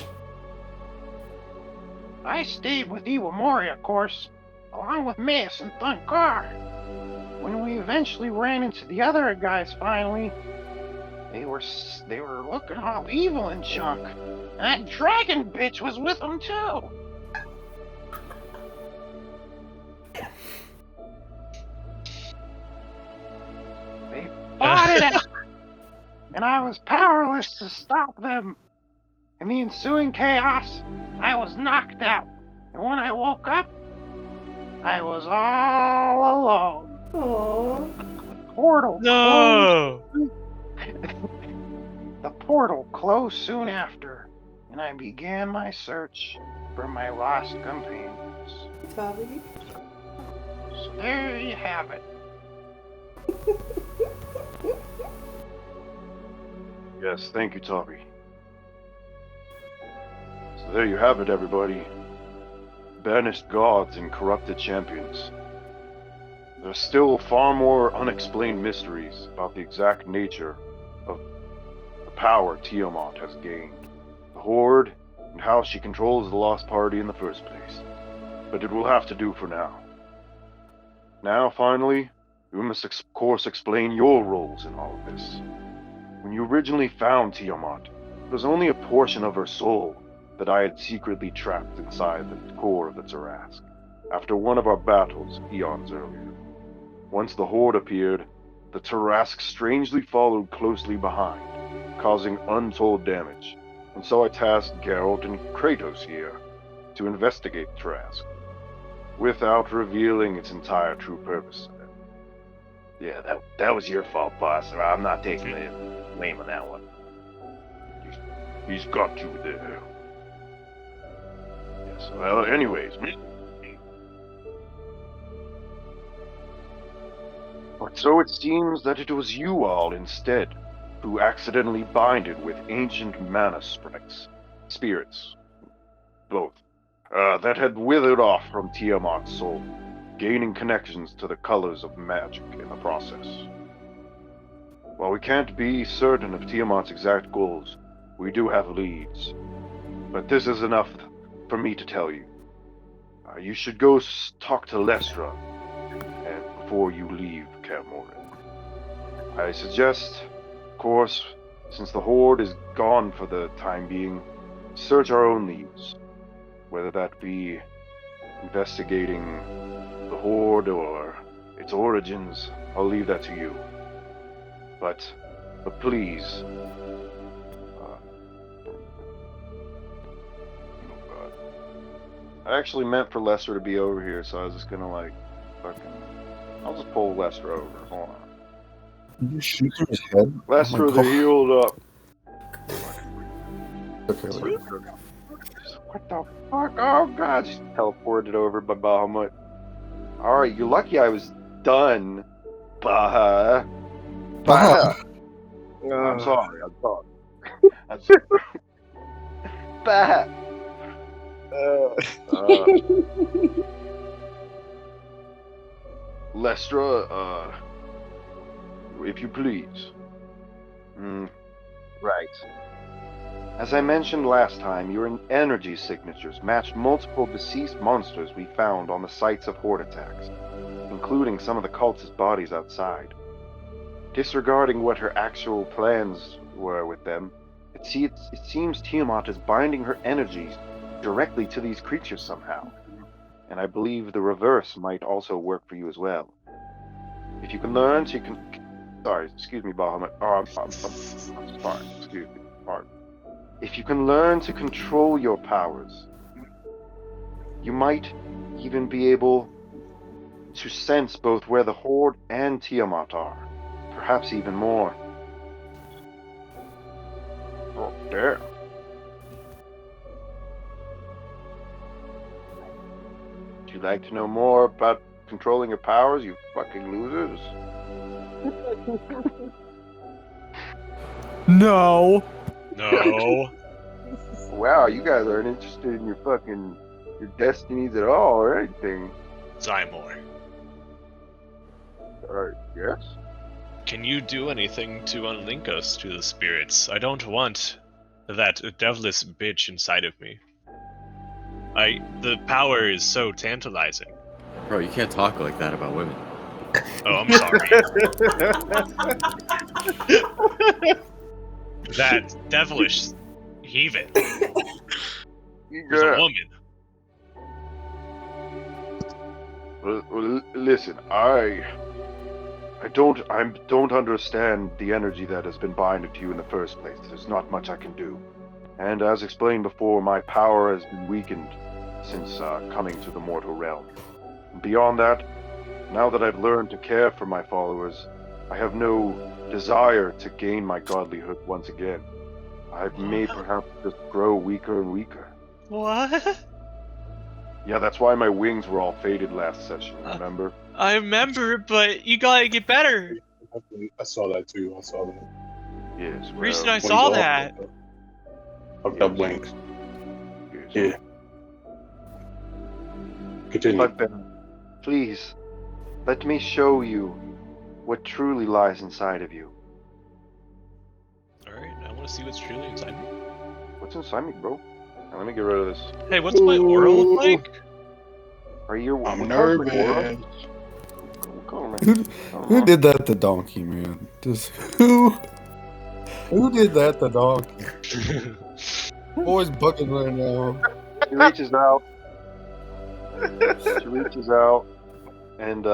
S7: I stayed with Iwamori, of course, along with Mace and Thunkar. When we eventually ran into the other guys finally, they were looking all evil and junk. And that dragon bitch was with them too. spotted out, and I was powerless to stop them. In the ensuing chaos, I was knocked out, and when I woke up, I was all alone.
S9: Aww.
S7: Portal
S8: No!
S7: closed. The portal closed soon after, and I began my search for my lost companions.
S9: Tobby.
S7: So there you have it.
S2: Yes, thank you, Tobby. So there you have it, everybody. Banished gods and corrupted champions. There's still far more unexplained mysteries about the exact nature of the power Tiamat has gained, the Horde, and how she controls the Lost Party in the first place. But it will have to do for now. Now, finally, we must of course explain your roles in all of this. When you originally found Tiamat, it was only a portion of her soul that I had secretly trapped inside the core of the Tarask, after one of our battles eons earlier. Once the Horde appeared, the Tarask strangely followed closely behind, causing untold damage, and so I tasked Geralt and Kratos here to investigate the Tarask, without revealing its entire true purpose to them.
S10: Yeah, that was your fault, boss. I'm not taking the blame on that one.
S2: He's got you there. Yes, well, anyways. But so it seems that it was you all instead who accidentally binded with ancient mana spirits, both, that had withered off from Tiamat's soul, gaining connections to the colors of magic in the process. While we can't be certain of Tiamat's exact goals, we do have leads. But this is enough for me to tell you. You should go talk to Lestra and before you leave Mourning. I suggest, of course, since the Horde is gone for the time being, search our own leads. Whether that be investigating the Horde or its origins, I'll leave that to you. But please, I actually meant for Lester to be over here, so I was just gonna I'll just pull Lester over. Hold on.
S6: Did you shoot through his head?
S2: Lester,
S6: Oh my
S2: they're
S6: God.
S2: healed up.
S6: Okay, wait.
S2: What the fuck? Oh god, she's teleported over by Bahamut. Alright, you're lucky I was done. Baha. I'm sorry. I'm sorry. Bah. Lestra, if you please. Right. As I mentioned last time, your energy signatures matched multiple deceased monsters we found on the sites of Horde attacks, including some of the cultist bodies outside. Disregarding what her actual plans were with them, it seems Tiamat is binding her energies directly to these creatures somehow. And I believe the reverse might also work for you as well. If you can learn to sorry, excuse me, Bahamut. Oh, I'm sorry, excuse me. Pardon. If you can learn to control your powers, you might even be able to sense both where the Horde and Tiamat are. Perhaps even more. Oh, damn. Would you like to know more about controlling your powers, you fucking losers?
S11: No.
S8: No.
S2: Wow, you guys aren't interested in your destinies at all or anything.
S8: Zymor,
S2: Yes?
S8: can you do anything to unlink us to the spirits? I don't want that devilish bitch inside of me. The power is so tantalizing.
S3: Bro, you can't talk like that about women.
S8: Oh, I'm sorry. That devilish heathen is a woman.
S2: Well, listen, I don't understand the energy that has been binding to you in the first place. There's not much I can do. And as explained before, my power has been weakened since coming to the mortal realm. Beyond that, now that I've learned to care for my followers, I have no desire to gain my godlyhood once again. I may perhaps just grow weaker and weaker.
S8: What?
S2: Yeah, that's why my wings were all faded last session, remember?
S8: I remember, but you gotta get better.
S1: I saw that too. I saw that.
S2: Yes, well...
S8: Reese and I saw that.
S1: Fucked up wings.
S2: Yes.
S1: Yeah. Continue.
S2: But then, please, let me show you what truly lies inside of you.
S8: Alright, I wanna see what's truly inside me.
S2: What's inside me, bro? Now, let me get rid of this.
S8: Hey, what's my aura look like?
S2: Are you...
S1: I'm nervous.
S6: Who did that to Donkey, man? Just who did that to Donkey? Boy's bucking right now.
S2: She reaches out. And,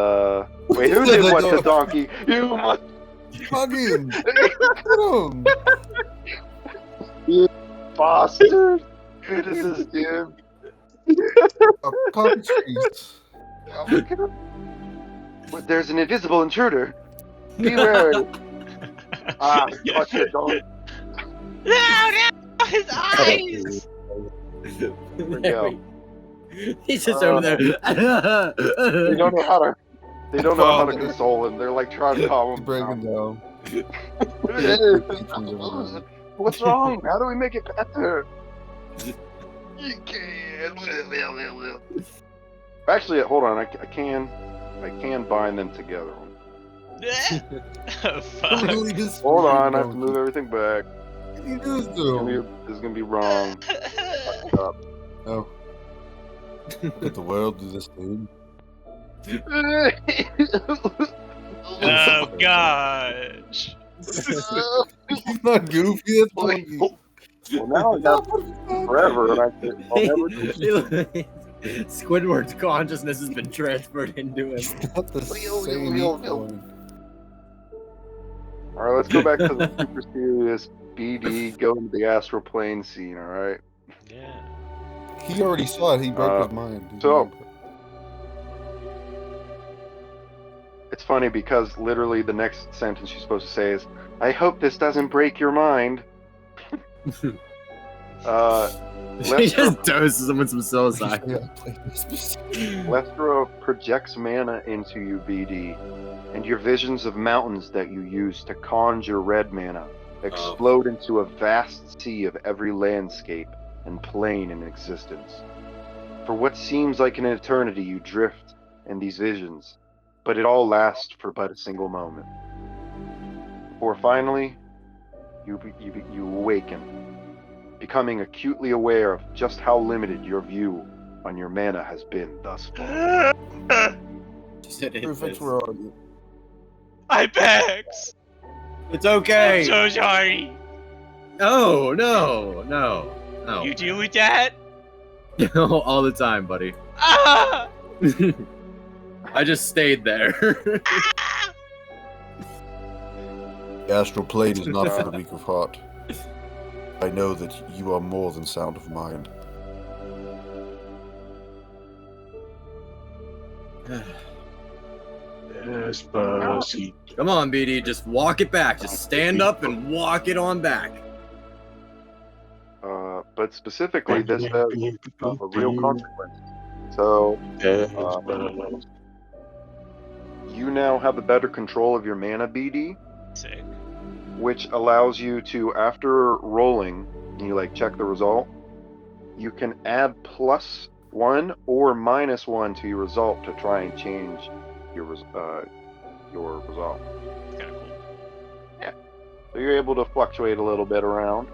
S2: wait, who did what to Donkey? You must...
S6: Fucking get him.
S2: You bastard! Who did this, dude?
S6: Countries.
S2: What, there's an invisible intruder. Be wary. Touch it, don't.
S8: No, his eyes!
S2: There we go.
S3: He's just over there.
S2: They don't know how to console him. They're like trying to calm him
S6: Breaking
S2: down.
S6: down.
S2: What's wrong? How do we make it better? You can't. Actually, hold on. I can bind them together.
S8: Oh, fuck.
S2: Hold on. I have to move everything back.
S6: You just
S2: This
S6: do.
S2: is gonna be wrong.
S6: Oh. What the world is this, dude?
S8: Oh, gosh.
S6: He's not goofy. It's Donkey.
S2: Well, now I got forever, and I'll never do
S3: Squidward's consciousness has been transferred into him.
S6: Not the same coin.
S2: All right, let's go back to the super serious BD going to the astral plane scene. All right.
S8: Yeah.
S6: He already saw it. He broke his mind.
S2: So it's funny because literally the next sentence she's supposed to say is, "I hope this doesn't break your mind."
S3: He just doses him with some suicide.
S2: Lestro projects mana into you, BD, and your visions of mountains that you use to conjure red mana explode into a vast sea of every landscape and plane in existence. For what seems like an eternity, you drift in these visions, but it all lasts for but a single moment. Before finally, you awaken, becoming acutely aware of just how limited your view on your mana has been thus far.
S6: Prefix, where are you?
S8: Ibex!
S3: It's okay.
S8: I'm so sorry.
S3: No.
S8: You deal with that?
S3: All the time, buddy.
S8: Ah!
S3: I just stayed there.
S6: The astral plane is not for the weak of heart. I know that you are more than sound of mind.
S3: Come on, BD, just walk it back. Just stand up and walk it on back.
S2: But specifically, this has a real consequence. So, you now have a better control of your mana, BD.
S8: Sick.
S2: Which allows you to, after rolling, you check the result, you can add +1 or -1 to your result to try and change your result.
S8: It's kind of cool.
S2: Yeah. So you're able to fluctuate a little bit around.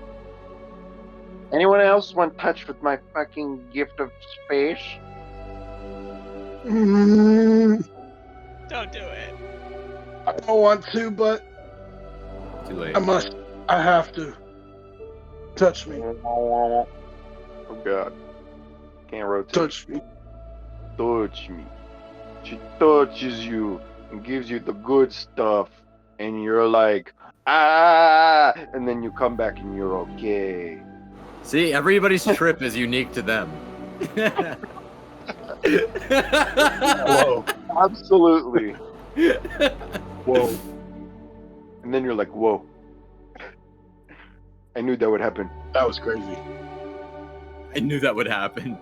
S2: Anyone else want touch with my fucking gift of space?
S8: Don't do it.
S1: I don't want to, but
S3: Too late.
S1: I must. I have to. Touch me.
S2: Oh god. Can't rotate.
S1: Touch me.
S2: Touch me. She touches you. and gives you the good stuff, and you're like, ah, and then you come back and you're okay.
S3: See, everybody's trip is unique to them.
S1: Whoa.
S2: Absolutely.
S1: Whoa.
S2: And then you're like, whoa. I knew that would happen.
S1: That was crazy.
S3: I knew that would happen.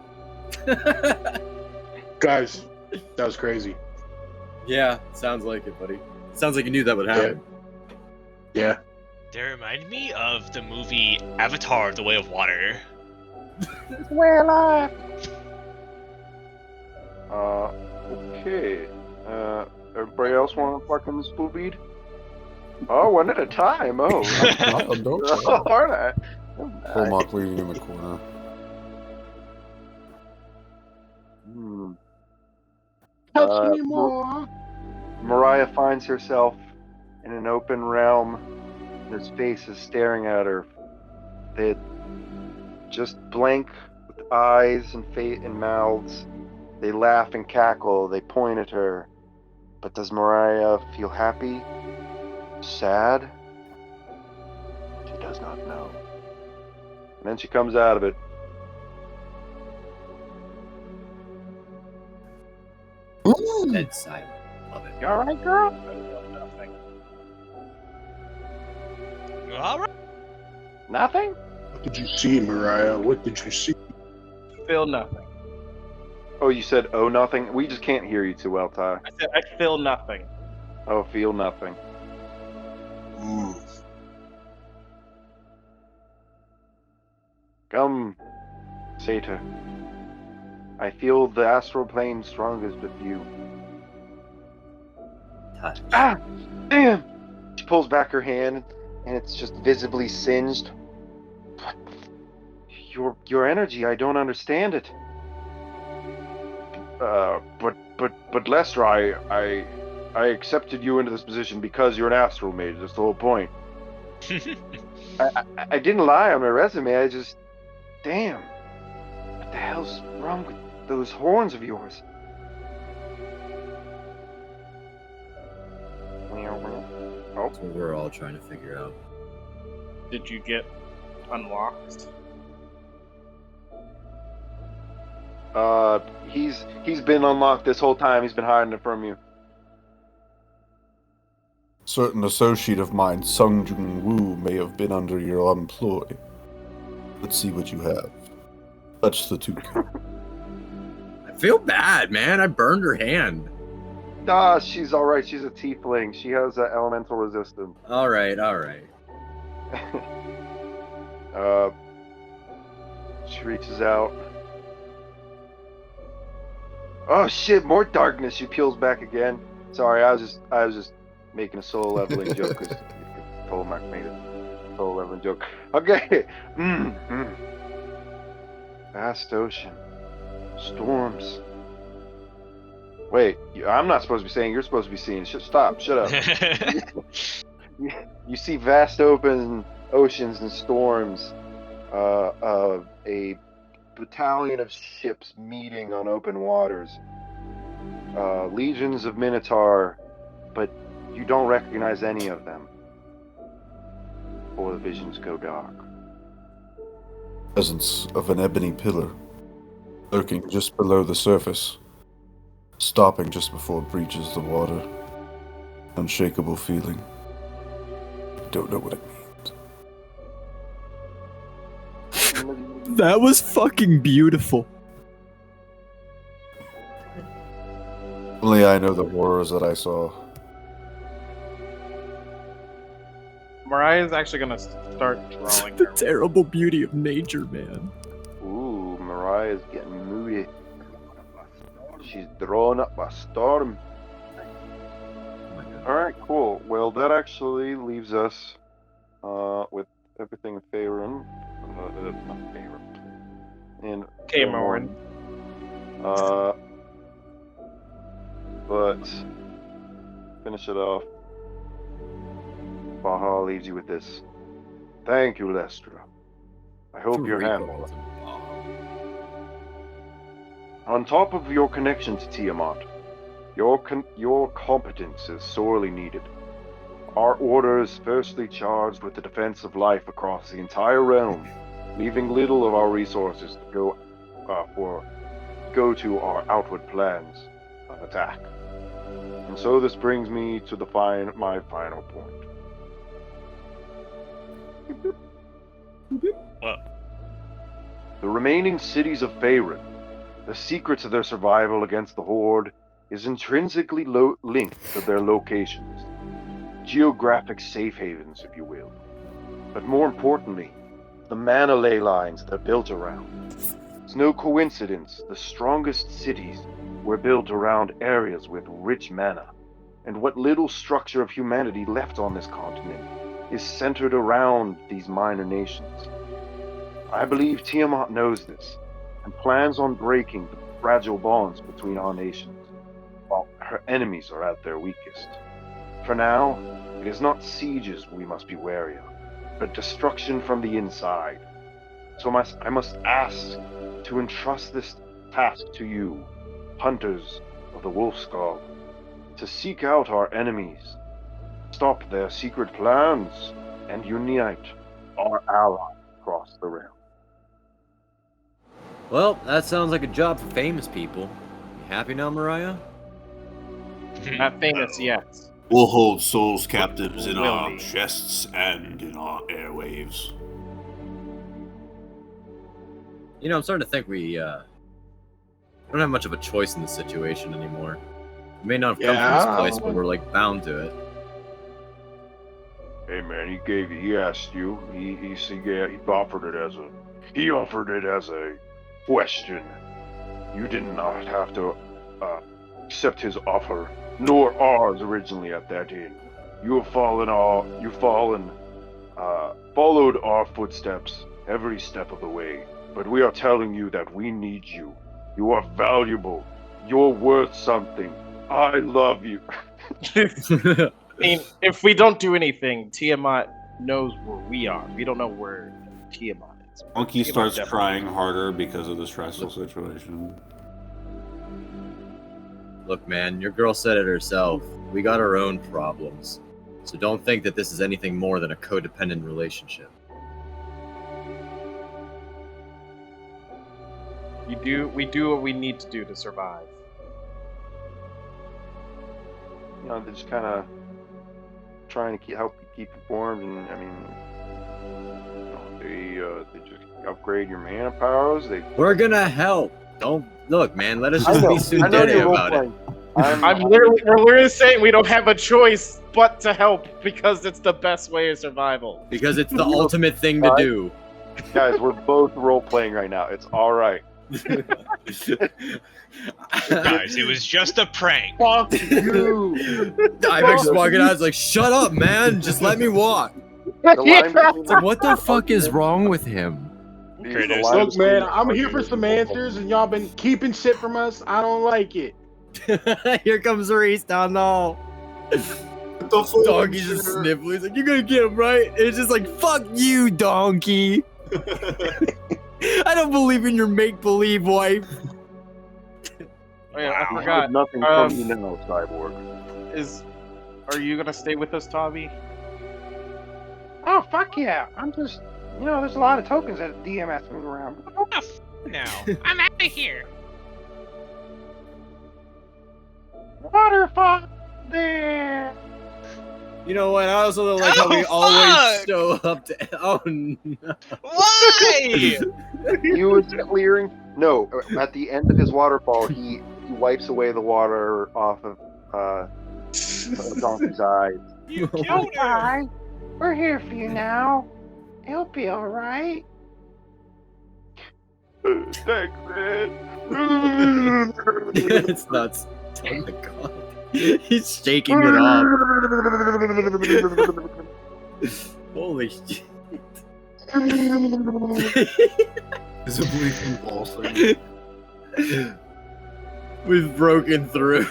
S1: Guys, that was crazy.
S3: Yeah, sounds like it, buddy. Sounds like you knew that would happen.
S1: Yeah.
S8: They remind me of the movie Avatar: The Way of Water.
S7: We're alive.
S2: Okay. Everybody else want to fucking spoofed? Oh, one at a time. Oh. All right.
S6: Holmock leaving in the corner.
S1: Touch me more.
S2: Mariah finds herself in an open realm. There's faces staring at her. They're just blank with eyes and mouths. They laugh and cackle. They point at her. But does Mariah feel happy? Sad? She does not know. And then she comes out of it.
S3: Dead silent. Love it.
S7: You alright, girl?
S8: All right.
S7: Nothing?
S1: What did you see, Mariah? What did you see?
S4: Feel nothing.
S2: Oh, you said, oh, nothing? We just can't hear you too well, Ty.
S4: I said I feel nothing.
S2: Oh, feel nothing. Come, Satyr. I feel the astral plane strongest with you.
S3: Touch.
S2: Ah! Damn! She pulls back her hand, and it's just visibly singed. But your energy, I don't understand it. But Lester, I accepted you into this position because you're an astral mage. That's the whole point. I didn't lie on my resume. I just, damn, what the hell's wrong with those horns of yours?
S3: That's what we're all trying to figure out.
S4: Did you get unlocked?
S2: He's been unlocked this whole time. He's been hiding it from you.
S6: Certain associate of mine, Sung Jung Woo, may have been under your employ. Let's see what you have. Touch the toucan.
S3: I feel bad, man. I burned her hand.
S2: Ah, she's all right. She's a tiefling. She has elemental resistance.
S3: All right.
S2: She reaches out. Oh shit! More darkness. She peels back again. Sorry, I was just making a soul leveling joke because Tomac made a soul leveling joke. Okay. Vast ocean, storms. Wait, I'm not supposed to be saying. You're supposed to be seeing. Stop. Shut up. You see vast open oceans and storms. A battalion of ships meeting on open waters. Legions of Minotaur, but you don't recognize any of them. Before the visions go dark.
S6: Presence of an ebony pillar, lurking just below the surface, stopping just before it breaches the water. Unshakable feeling. Don't know what it means.
S3: That was fucking beautiful.
S6: Only I know the horrors that I saw.
S4: Mariah's actually gonna start drawing.
S3: The terrible beauty of nature, man.
S2: Ooh, Mariah's getting moody. She's drawn up a storm. Alright, cool. Well, that actually leaves us with everything in Faerun. Not Faerun. And
S4: Mourning.
S2: But finish it off. Baha leaves you with this. Thank you, Lestra. I hope you're handled. On top of your connection to Tiamat, Your competence is sorely needed. Our order is firstly charged with the defense of life across the entire realm, leaving little of our resources to go to our outward plans of attack. And so this brings me to my final point.
S8: Well,
S2: The remaining cities of Faerun, the secrets of their survival against the Horde is intrinsically linked to their locations. Geographic safe havens, if you will. But more importantly, the mana ley lines they're built around. It's no coincidence the strongest cities were built around areas with rich mana, and what little structure of humanity left on this continent is centered around these minor nations. I believe Tiamat knows this, and plans on breaking the fragile bonds between our nations, while her enemies are at their weakest. For now, it is not sieges we must be wary of, but destruction from the inside. So I must ask to entrust this task to you, hunters of the Wolf Skull, to seek out our enemies, stop their secret plans, and unite our allies across the realm.
S3: Well, that sounds like a job for famous people. You happy now, Mariah?
S4: Not famous yet.
S5: We'll hold souls captives in
S4: Will
S5: our
S4: be.
S5: chests and in our airwaves.
S3: You know, I'm starting to think we don't have much of a choice in this situation anymore. We may not have come from this place, but we're like bound to it.
S2: Hey man, he asked you. He offered it as a question. You did not have to accept his offer, nor ours originally at that inn. You have followed our footsteps every step of the way. But we are telling you that we need you. You are valuable. You're worth something. I love you.
S4: I mean, if we don't do anything, Tiamat knows where we are. We don't know where Tiamat is.
S5: Monkey
S4: Tiamat
S5: starts
S4: definitely-
S5: crying harder because of the stressful situation.
S3: Look, man, your girl said it herself. We got our own problems. So don't think that this is anything more than a codependent relationship.
S4: We do what we need to do to survive.
S2: You know, they're just kind of trying to help you keep informed, and I mean, you know, they just upgrade your mana powers.
S3: We're gonna help. Don't look, man. Let us just be
S2: I know
S3: tsundere
S2: you're
S3: about it.
S2: role-playing.
S4: We're literally saying we don't have a choice but to help because it's the best way of survival.
S3: Because it's the ultimate thing to do.
S2: Guys, we're both role playing right now. It's all right.
S8: guys, it was just a prank.
S1: Fuck you.
S3: Ibex walking out is like, shut up, man. Just let me walk.
S2: The line between
S3: It's like, what the fuck is wrong with him?
S8: Kratos.
S1: Look, man, I'm here for some answers, and y'all been keeping shit from us. I don't like it.
S3: Here comes Reese down the hall. Donkey's just sniffling. He's like, you're gonna get him, right? And it's just like, fuck you, donkey. I don't believe in your make-believe wife.
S4: Oh, yeah,
S8: Wow.
S4: I forgot.
S2: Nothing from you now, Cyborg.
S4: Are you gonna stay with us, Tobby?
S7: Oh, fuck yeah. I'm just, there's a lot of tokens that DM has to move around.
S8: Now, I'm out of here.
S7: Waterfall there.
S3: You know what? I also don't like how we
S8: Oh,
S3: always
S8: fuck!
S3: show up to. Oh no!
S8: Why?
S2: He was clearing. No, at the end of his waterfall, he wipes away the water off of Donkey's eyes.
S8: You killed her.
S7: Hi. We're here for you now. It'll be alright.
S2: Thanks, man.
S3: It's nuts. Oh my god. He's shaking it off. Holy shit.
S5: Is it bleeding pulsing?
S3: We've broken through.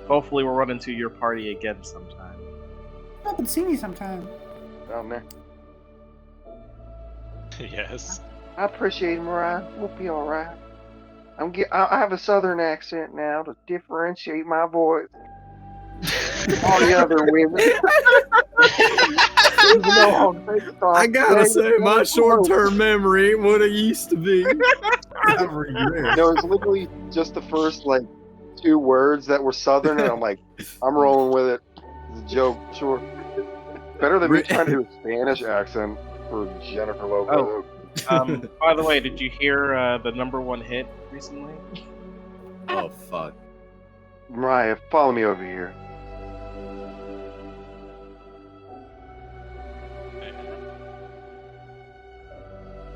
S4: Hopefully, we'll run into your party again sometime.
S9: Up and see me sometime.
S2: Down there.
S8: Yes.
S7: I appreciate it, Mariah. We'll be alright.
S10: I have a southern accent now to differentiate my voice from all the other women. Even though I'm based on
S3: I gotta
S10: very,
S3: say, my
S10: very
S3: short-term memory ain't what it used to be.
S2: No, it's literally just the first like 2 words that were southern, and I'm like, I'm rolling with it. It's a joke, sure. Better than me trying to do a Spanish accent for Jennifer Lopez.
S4: By the way, did you hear the #1 hit recently?
S3: Oh, fuck.
S2: Mariah, follow me over here.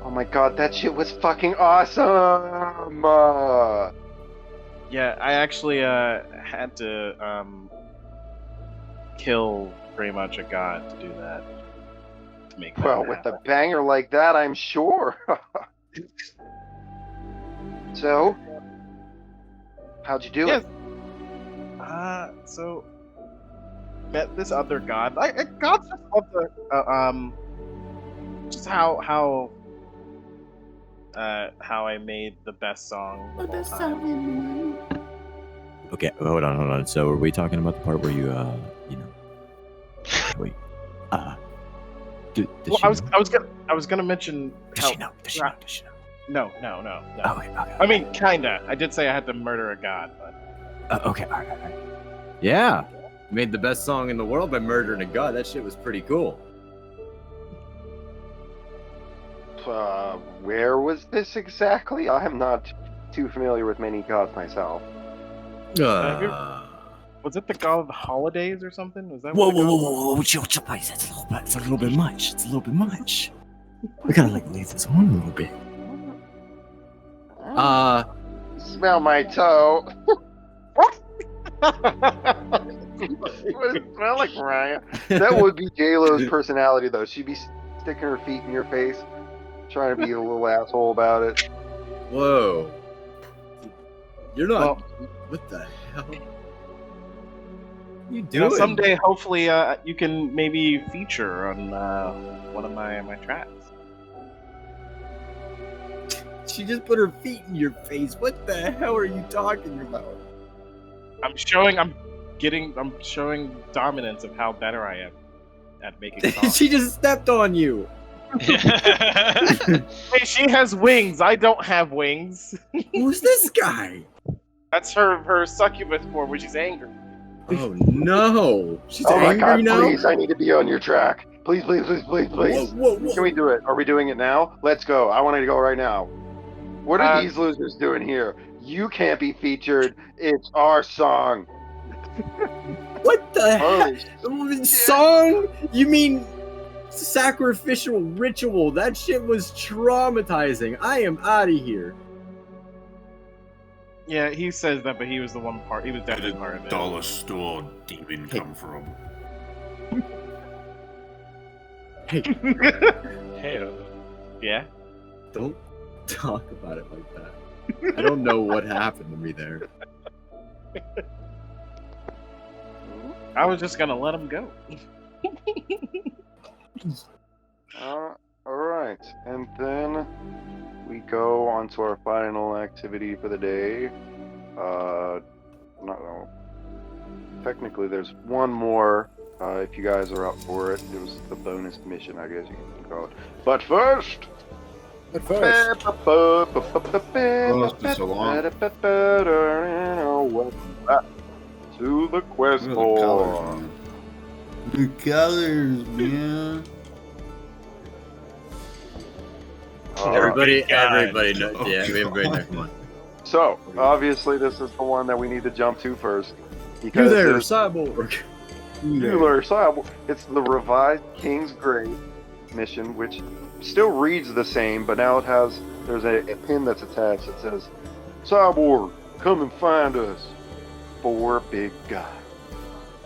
S2: Oh my god, that shit was fucking awesome!
S4: Yeah, I actually had to kill pretty much a god to do that. To make that
S2: Well, with
S4: happen.
S2: a banger like that, I'm sure. So, how'd you do it?
S4: So met this other god. Gods just love the just how I made the best song.
S9: The best song in the world.
S3: Okay, hold on. So, are we talking about the part where you wait. Does
S4: Well,
S3: she
S4: I was
S3: know?
S4: gonna mention.
S3: Does she know? Does she know? Does she know?
S4: No.
S3: Okay.
S4: I mean, kinda. I did say I had to murder a god, but
S3: Okay, all right. Yeah, made the best song in the world by murdering a god. That shit was pretty cool.
S2: Where was this exactly? I am not too familiar with many gods myself.
S4: was it the god of the holidays or something? Was that?
S3: Whoa,
S4: what the god was?
S3: whoa, chill, boys. It's a little bit much. It's a little bit much. We gotta leave this on a little bit.
S2: Smell my toe. What does it smell like, Mariah? That would be Jaylo's personality, though. She'd be sticking her feet in your face, trying to be a little asshole about it.
S3: Whoa. You're not.
S4: Well,
S3: What the hell? You
S4: you know,
S3: doing?
S4: someday, hopefully, you can maybe feature on one of my tracks.
S3: She just put her feet in your face. What the hell are you talking about?
S4: I'm showing dominance of how better I am at making songs.
S3: She just stepped on you.
S4: Hey, she has wings. I don't have wings.
S3: Who's this guy?
S4: That's her succubus form when she's angry.
S3: Oh no. She's
S2: Oh my
S3: angry
S2: god,
S3: now?
S2: please, I need to be on your track. Please.
S3: Whoa.
S2: Can we do it? Are we doing it now? Let's go. I want to go right now. What are these losers doing here? You can't be featured. It's our song.
S3: What the
S2: Holy
S3: heck? Song? You mean sacrificial ritual? That shit was traumatizing. I am out of here.
S4: Yeah, he says that, but he was the one part. He was
S5: Where
S4: definitely
S5: did
S4: part of it.
S5: dollar store demon come from?
S8: Hey,
S4: Yeah.
S3: Don't talk about it like that. I don't know what happened to me there.
S4: I was just gonna let him go.
S2: Alright, and then we go on to our final activity for the day. Technically there's one more, if you guys are up for it. It was the bonus mission, I guess you can call it. But first...
S5: it's been so long.
S2: To the quest
S5: Look at the
S2: board.
S5: colors, man. The colors, man.
S3: Everybody
S5: God.
S3: knows.
S5: Oh,
S3: Yeah, everybody
S5: God.
S3: knows. Come on.
S2: So, obviously this is the one that we need to jump to first.
S3: You
S2: Because
S3: there,
S2: there's
S3: cyborg.
S2: It's the revised King's Grade mission, which still reads the same, but now there's a pin that's attached that says, Cyborg, come and find us. 4 big guys.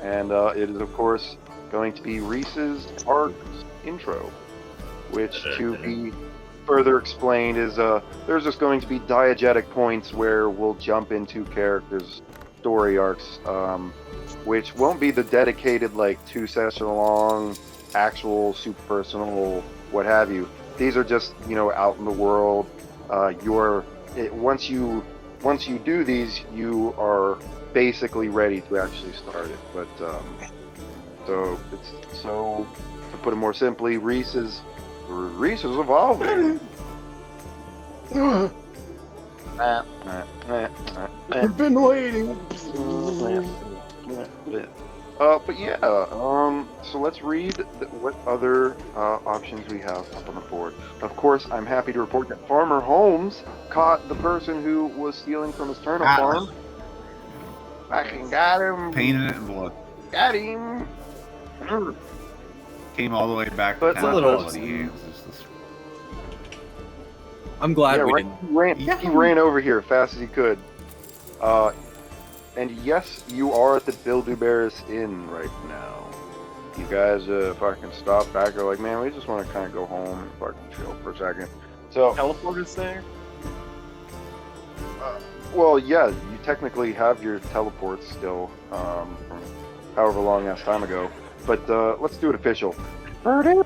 S2: And it is, of course, going to be Reese's arc intro, which, to be further explained, is there's just going to be diegetic points where we'll jump into characters' story arcs, which won't be the dedicated, like, 2-session long, actual, super personal, what have you. These are just, out in the world. Once you once you do these, you are basically ready to actually start it. But so to put it more simply, Reese is evolving.
S1: I've been waiting.
S2: But yeah, so let's read what other options we have up on the board. Of course, I'm happy to report that Farmer Holmes caught the person who was stealing from his turnip farm. Fucking got him.
S5: Painted it in blood.
S2: Got him.
S5: Came all the way back
S2: But
S5: to town.
S3: a little
S5: with bloody hands.
S3: I'm glad we
S2: right,
S3: didn't.
S2: he ran over here as fast as he could. And yes, you are at the Bilderberg's Inn right now. You guys fucking stop back. They're like, man, we just want to kind of go home and fucking chill for a second. So,
S4: Teleporters there?
S2: well, yeah, you technically have your teleports still from however long last time ago. But let's do it official.
S8: Nice.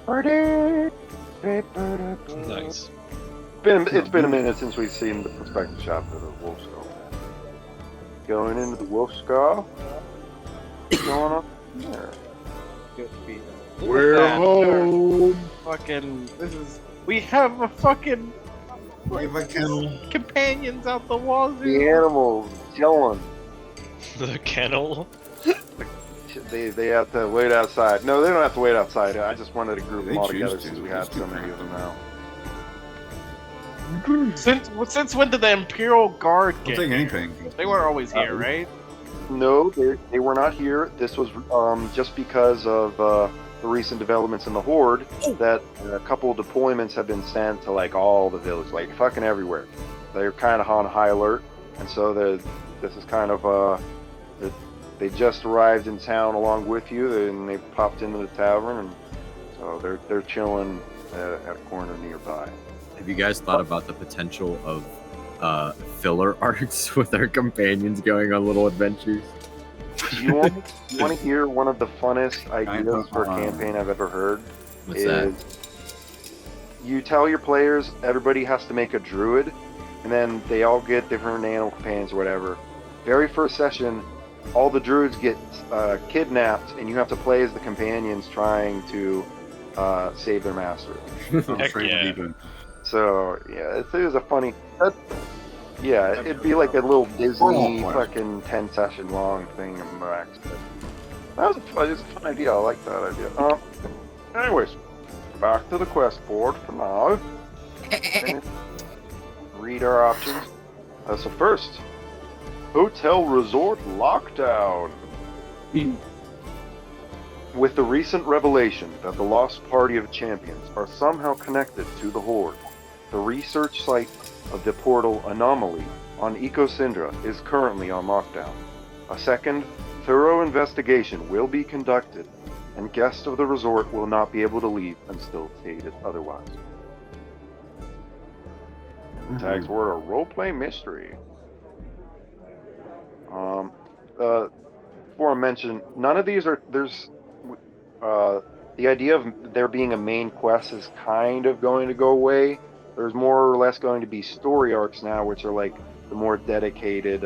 S2: It's been a minute since we've seen the prospective shop for the Wolf Skull. Going into the Wolf Skull. What's going on there?
S1: We're home.
S4: Fucking, we have a fucking companions out the wazoo.
S2: The animals chilling.
S8: The kennel.
S2: They have to wait outside. No, they don't have to wait outside. I just wanted to group them all
S5: choose
S2: together
S5: to.
S2: since we had so many of them now.
S4: Since when did the Imperial Guard
S5: I'll
S4: get
S5: take
S4: here?
S5: anything.
S4: They weren't always here, right?
S2: No, they were not here. This was just because of the recent developments in the Horde that a couple of deployments have been sent to like all the villages, like fucking everywhere. They're kind of on high alert, and so this is kind of they just arrived in town along with you, and they popped into the tavern, and so they're chilling at a corner nearby.
S3: Have you guys thought about the potential of filler arcs with our companions going on little adventures?
S2: You want to hear one of the funnest ideas for a campaign I've ever heard?
S3: What's that?
S2: You tell your players everybody has to make a druid, and then they all get different animal companions or whatever. Very first session, all the druids get kidnapped, and you have to play as the companions trying to save their master.
S8: Heck yeah.
S2: So yeah, it was a funny. Yeah, it'd be like a little Disney fucking 10-session long thing in max. That was a fun idea. I like that idea. Anyways, back to the quest board for now. Read our options. So first, Hotel Resort Lockdown. With the recent revelation that the lost party of champions are somehow connected to the Horde, the research site of the portal Anomaly on Ecosindra is currently on lockdown. A second, thorough investigation will be conducted, and guests of the resort will not be able to leave until stated otherwise. Tags word a roleplay mystery. Before I mention, none of these are. The idea of there being a main quest is kind of going to go away. There's more or less going to be story arcs now, which are like the more dedicated,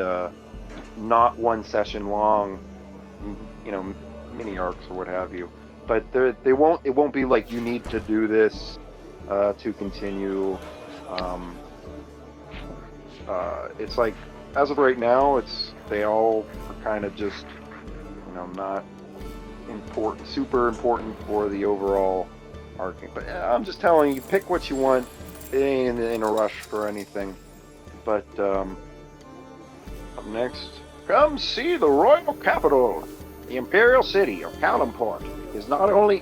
S2: not one session long, mini arcs or what have you. But it won't be like you need to do this to continue. It's like as of right now, they all are kind of just not important, super important for the overall arcing. But I'm just telling you, pick what you want. It ain't in a rush for anything. But up next, come see the royal capital. The imperial city of Kalimport is not only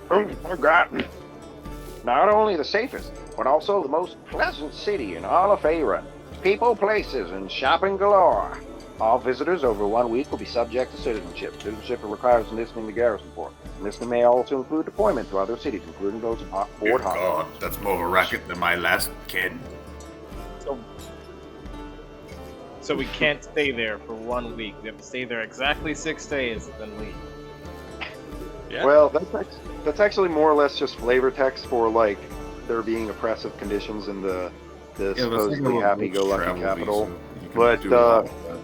S2: the safest, but also the most pleasant city in all of Faerun. People, places, and shopping galore. All visitors over 1 week will be subject to citizenship. Citizenship requires enlisting the garrison force. Enlistment may also include deployment to other cities, including those of Fort Hawk.
S5: God, that's more of a racket than my last kid.
S4: So we can't stay there for 1 week. We have to stay there exactly 6 days and then leave.
S8: Yeah.
S2: Well, that's actually more or less just flavor text for like there being oppressive conditions in the the
S5: Yeah, that's
S2: supposedly
S5: like a
S2: happy-go-lucky
S5: travel
S2: capital.
S5: visa. You can
S2: But,
S5: do a lot of that.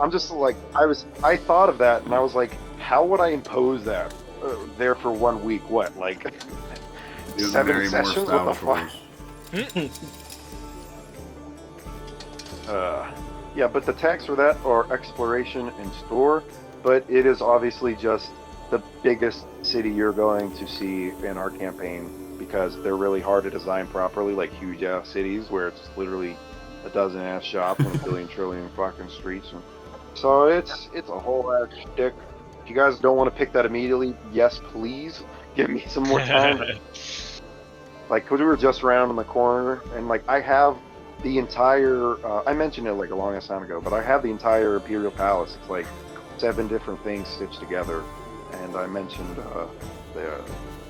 S2: I'm just like, I thought of that, and I was like, how would I impose that there for 1 week? What, like
S5: Do
S2: 7
S5: very more
S2: sessions?
S5: style
S2: What the fuck?
S5: chores.
S2: Yeah, but the tax for that are exploration and store, but it is obviously just the biggest city you're going to see in our campaign because they're really hard to design properly, like huge ass cities where it's literally a dozen ass shops and a billion trillion fucking streets. And so it's a whole ass shtick. If you guys don't want to pick that immediately, yes, please give me some more time. Like, cause we were just around in the corner, and like I have the entire. I mentioned it like a long ass time ago, but I have the entire Imperial Palace. It's like 7 different things stitched together, and I mentioned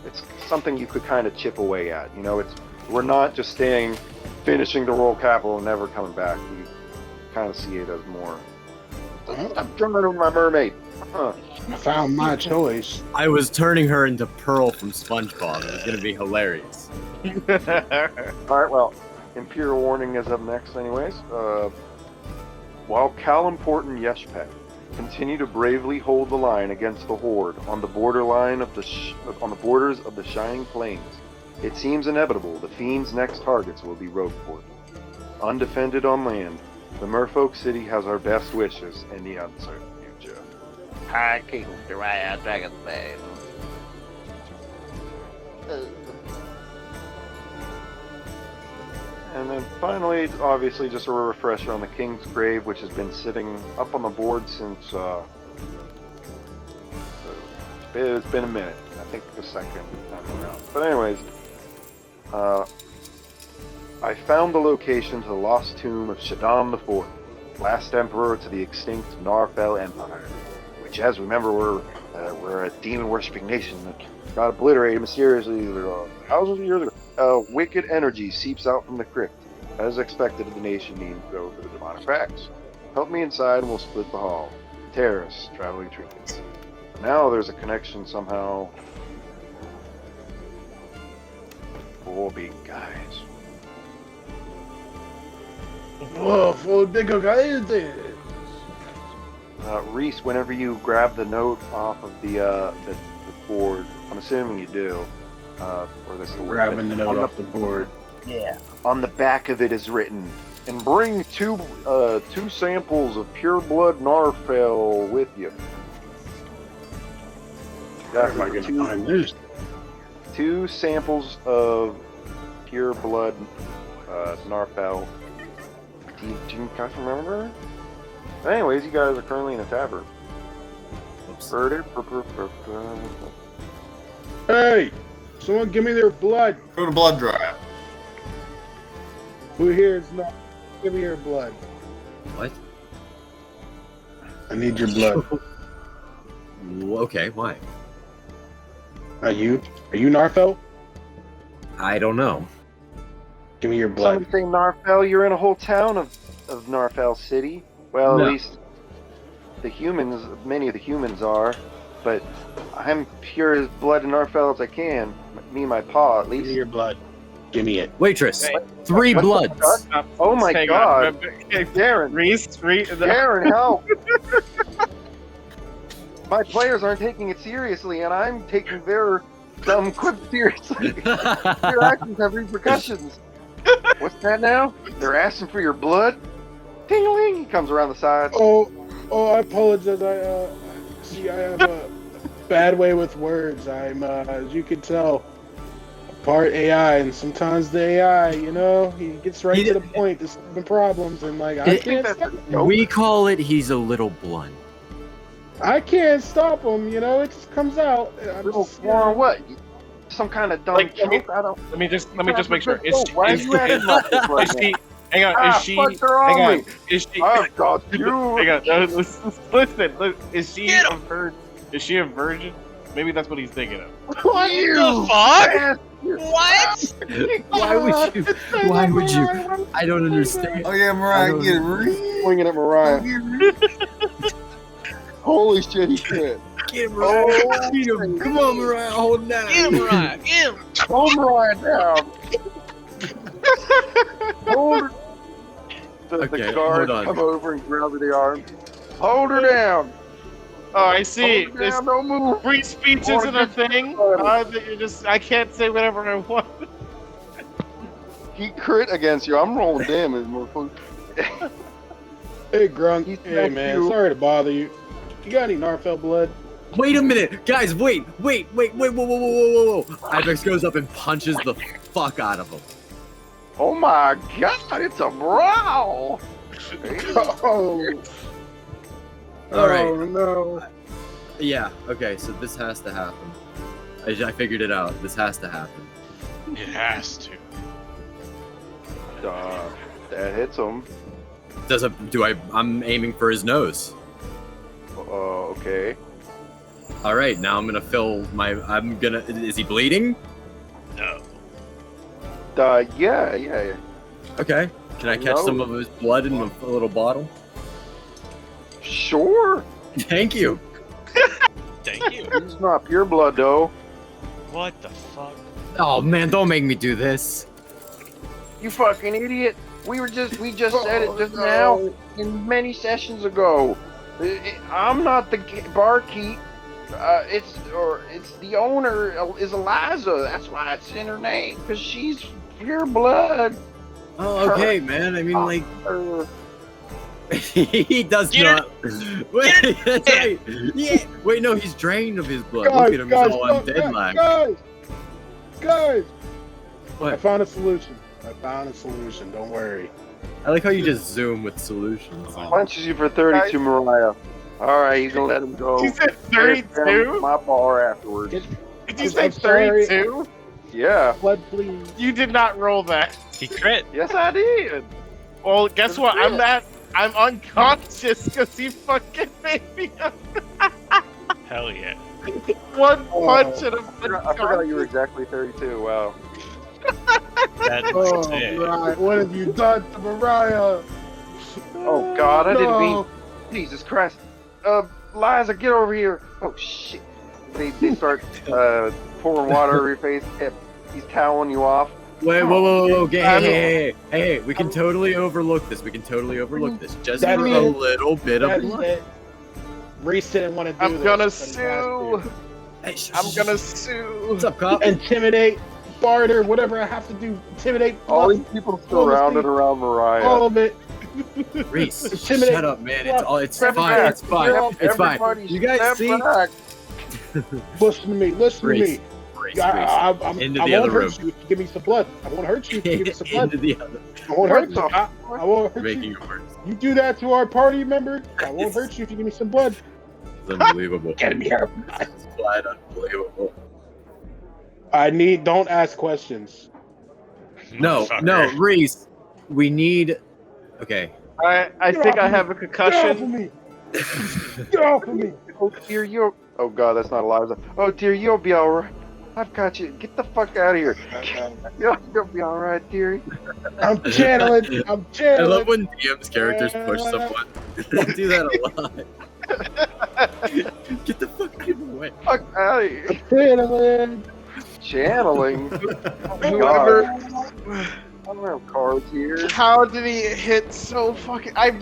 S2: it's something you could kind of chip away at. You know, we're not just finishing the royal capital and never coming back. You kind of see it as more. I'm jumping over my mermaid. Huh.
S1: I found my choice.
S3: I was turning her into Pearl from SpongeBob. It was gonna be hilarious.
S2: All right, well, Imperial Warning is up next, anyways. While Calimport and Yeshpek continue to bravely hold the line against the Horde on the borderline of on the borders of the Shining Plains, it seems inevitable the Fiend's next targets will be Rogueport. Undefended on land, the Merfolk City has our best wishes in the uncertain future.
S10: High King, Dariah, Dragon's Bane.
S2: And then finally, it's obviously just a refresher on the King's Grave, which has been sitting up on the board since it's been a minute. I think the second time around. But anyways, I found the location to the lost tomb of Shaddam IV, last emperor to the extinct Narfell Empire, which, as remember, we're a demon-worshipping nation that got obliterated mysteriously thousands of years ago. Wicked energy seeps out from the crypt. As expected, the nation needs to go for the demonic facts. Help me inside and we'll split the hall. Terrorists, traveling trinkets. But now there's a connection somehow. 4 big guys.
S1: Whoa, full big guy.
S2: Reese, whenever you grab the note off of the board, I'm assuming you do. Or this
S1: Grabbing the note off the board.
S10: Yeah.
S2: On the back of it is written, and bring two samples of pure blood Narfell with you.
S1: Where am I going to find this?
S2: 2 samples of pure blood Narfell. Do you guys remember? Anyways, you guys are currently in a tavern.
S1: Hey! Someone give me their blood.
S5: Go to blood drive.
S1: Who here is not? Give me your blood.
S3: What?
S1: I need your blood.
S3: Okay, why?
S1: Are you Narfell?
S3: I don't know.
S1: Give me your blood.
S2: Some say Narfell, you're in a whole town of Narfell City. Well,
S3: No.
S2: at least the humans, many of the humans are, but I'm pure as blood in Narfell as I can. Me and my paw, at
S1: Give me
S2: least.
S1: your blood. Give me it.
S3: Waitress,
S4: Hey,
S3: 3
S2: what the
S3: bloods.
S2: fuck? Oh my
S4: Hang
S2: god.
S4: on. Hey,
S2: Darren,
S4: Reese,
S2: Darren, help! My players aren't taking it seriously, and I'm taking their dumb quip seriously. Your actions have repercussions. What's that now? They're asking for your blood? Ding-a-ling! He comes around the side.
S1: Oh, I apologize. I have a bad way with words. I'm, as you can tell, part AI, and sometimes the AI, he gets right to the point. There's some problems, and like I can't stop him.
S3: We call it he's a little blunt.
S1: I can't stop him. It just comes out. I'm
S2: Little
S1: just,
S2: for what? Some kind of dumb
S4: Like,
S2: joke? I don't.
S4: Let me just make sure.
S2: Why are you acting like this right
S4: Is
S2: now?
S4: she? Hang on.
S2: Ah,
S4: Is she?
S2: fuck, they're on
S4: Hang on.
S2: me.
S4: Is she?
S2: I've got you.
S4: Hang on. Listen. Is she a virgin? Is she a virgin? Maybe that's what he's thinking of.
S7: What the fuck? What?
S3: Why would you? I don't understand.
S5: Oh yeah, Mariah, get it, Reese.
S2: Swinging at Mariah. Holy shit, he quit.
S3: Get him,
S2: Oh,
S3: Beat him. Come on, Mariah, hold him down.
S7: Get him, Mariah. Get him.
S2: Hold Mariah down.
S10: Hold her. The
S3: Okay,
S10: guard
S3: hold on.
S10: come over and grab her the arm. Hold her down.
S4: Oh, I see.
S10: Hold her
S4: This
S10: down, don't move.
S4: free speech
S10: I wanna
S4: isn't a
S10: get
S4: thing.
S10: started.
S4: You just I can't say whatever I want.
S10: He crit against you. I'm rolling damage, motherfucker.
S1: Hey, Grunk.
S10: He's
S1: Hey,
S10: next
S1: man.
S10: to you.
S1: Sorry to bother you. You got any Narfel blood?
S3: Wait a minute, guys! Wait! Whoa! Ibex goes up and punches the fuck out of him.
S10: Oh my god, it's a brawl!
S1: Oh.
S3: All right.
S1: Oh, no.
S3: Yeah. Okay. So this has to happen. I figured it out. This has to happen.
S8: It has to.
S10: That hits him.
S3: I'm aiming for his nose.
S10: Okay.
S3: All right. Now I'm gonna fill my. Is he bleeding?
S8: No.
S10: Yeah.
S3: Okay. Can I catch
S10: No.
S3: some of his blood in a little bottle?
S10: Sure.
S3: Thank you.
S8: Thank you.
S10: It's not pure blood, though.
S8: What the fuck?
S3: Oh man, don't make me do this.
S10: You fucking idiot. We just said it just now and many sessions ago. I'm not the barkeep. It's the owner is Eliza. That's why it's in her name, because she's pure blood.
S3: Oh, okay, man. I mean, like,
S10: Uh,
S3: he does
S8: Get
S3: not. Wait, that's right. Yeah. Wait, no, he's drained of his blood. Look at him, he's all undead like.
S1: Guys!
S3: What?
S1: I found a solution. Don't worry.
S3: I like how you just zoom with solutions.
S10: punches you for 32, Mariah. All right, you can let him go.
S4: You said 32?
S10: My bar afterwards.
S1: Get-
S4: Did you
S1: I'm
S4: say
S1: sorry.
S4: 32?
S10: Yeah.
S1: Blood, please.
S4: You did not roll that.
S8: He crit.
S10: Yes, I did.
S4: Well, guess what? I'm unconscious because he fucking made me up.
S8: Hell yeah.
S4: One punch and I'm
S10: I forgot you were exactly 32. Wow.
S8: That's
S1: Oh,
S8: it.
S1: right. What have you done to Mariah?
S10: Oh God, I didn't
S1: No.
S10: mean. Jesus Christ. Liza, get over here. Oh shit. They start pouring water over your face. He's toweling you off.
S3: Wait, whoa. Hey, we can totally overlook this. Just
S1: That
S3: for a
S1: means-
S3: little bit of
S1: That's
S3: blood.
S1: it. Reese didn't want to do
S4: I'm
S1: this.
S4: gonna
S1: but he has
S4: sue.
S3: Hey, shh,
S4: I'm
S3: shh,
S4: gonna
S3: shh.
S4: sue.
S3: What's up, cop?
S1: to. Intimidate, barter, whatever I have to do. Intimidate.
S10: All
S1: bluff,
S10: these people surrounded around Mariah.
S1: all of it.
S3: Reese,
S1: Intimidate.
S3: shut up, man. It's
S10: Step
S3: fine.
S10: back.
S3: It's fine. It's fine.
S10: Everybody
S3: You guys
S10: step
S3: see?
S10: back.
S1: Listen to me.
S3: Reese,
S1: I
S3: into
S1: won't
S3: the other
S1: hurt
S3: room.
S1: you if you give me some blood. I won't hurt you if you give me some blood.
S3: Into the other.
S1: I won't hurt you.
S10: What the
S1: I won't hurt
S3: Making
S1: you.
S3: it worse.
S1: You do that to our party member, I won't hurt you if you give me some blood.
S3: It's unbelievable.
S1: Get me here.
S3: It's flat unbelievable.
S1: Don't ask questions.
S3: No,
S8: Motherfucker.
S3: Reese. We need. Okay.
S4: I think I have a
S1: Get off of
S4: concussion.
S1: me. Get off of me.
S10: Oh dear, you. Oh God, that's not Eliza. Oh dear, you'll be all right. I've got you. Get the fuck out of here. You'll be all right, dearie.
S1: I'm channeling.
S3: I love when DM's characters push someone. They do that a lot. Get the fuck out of the way.
S10: Fuck out of here.
S1: Channeling.
S10: Channeling.
S4: Whoever.
S10: I don't have cards here.
S4: How did he hit so fucking? I've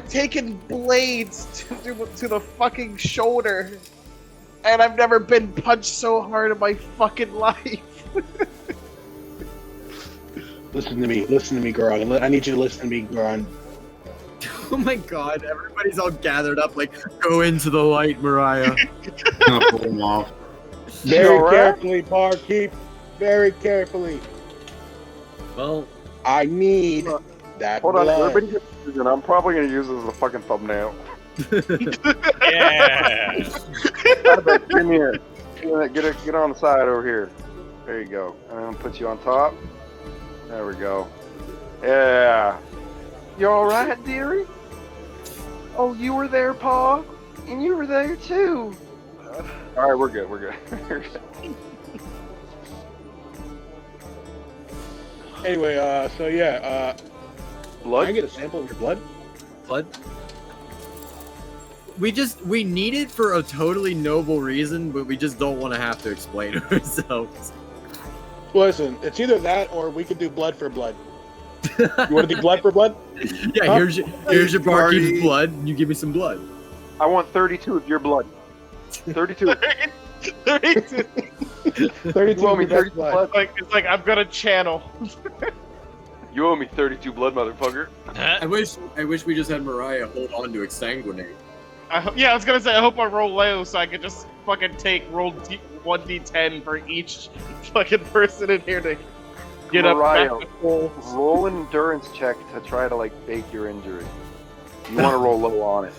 S4: taken blades to the fucking shoulder, and I've never been punched so hard in my fucking life.
S1: Listen to me, Garon. I need you to listen to me, Garon.
S3: Oh my god, everybody's all gathered up like, go into the light, Mariah.
S6: Gonna pull him off.
S1: Very
S10: all right?
S1: carefully, Barkeep. Very carefully.
S3: Well,
S1: I need that
S10: Hold on,
S1: blood.
S10: everybody get this, and I'm probably gonna use this as a fucking thumbnail.
S8: Yeah.
S10: Come here. Get on the side over here. There you go. And I'm gonna put you on top. There we go. Yeah. You all right, dearie? Oh, you were there, Pa, and you were there too. All right, we're good. We're good.
S1: Anyway, so yeah,
S10: Blood.
S1: can I get a sample of your blood?
S3: blood. We need it for a totally noble reason, but we just don't want to have to explain ourselves.
S1: Listen, it's either that or we could do blood for blood. You want to do blood for blood?
S3: Yeah,
S1: Huh?
S3: here's your barkeep's
S6: Party.
S3: blood. And you give me some blood.
S10: I want 32 of your blood. 32.
S4: 32.
S1: 32
S10: You owe me
S1: for that
S10: 32 blood.
S4: It's like I'm gonna channel.
S10: You owe me 32 blood, motherfucker.
S3: I wish we just had Mariah hold on to exsanguinate.
S4: Yeah, I was gonna say I hope I roll low so I could just fucking roll 1d10 for each fucking person in here to get
S10: Mariah,
S4: up back to full.
S10: roll an endurance check to try to like fake your injury. You want to roll low on it.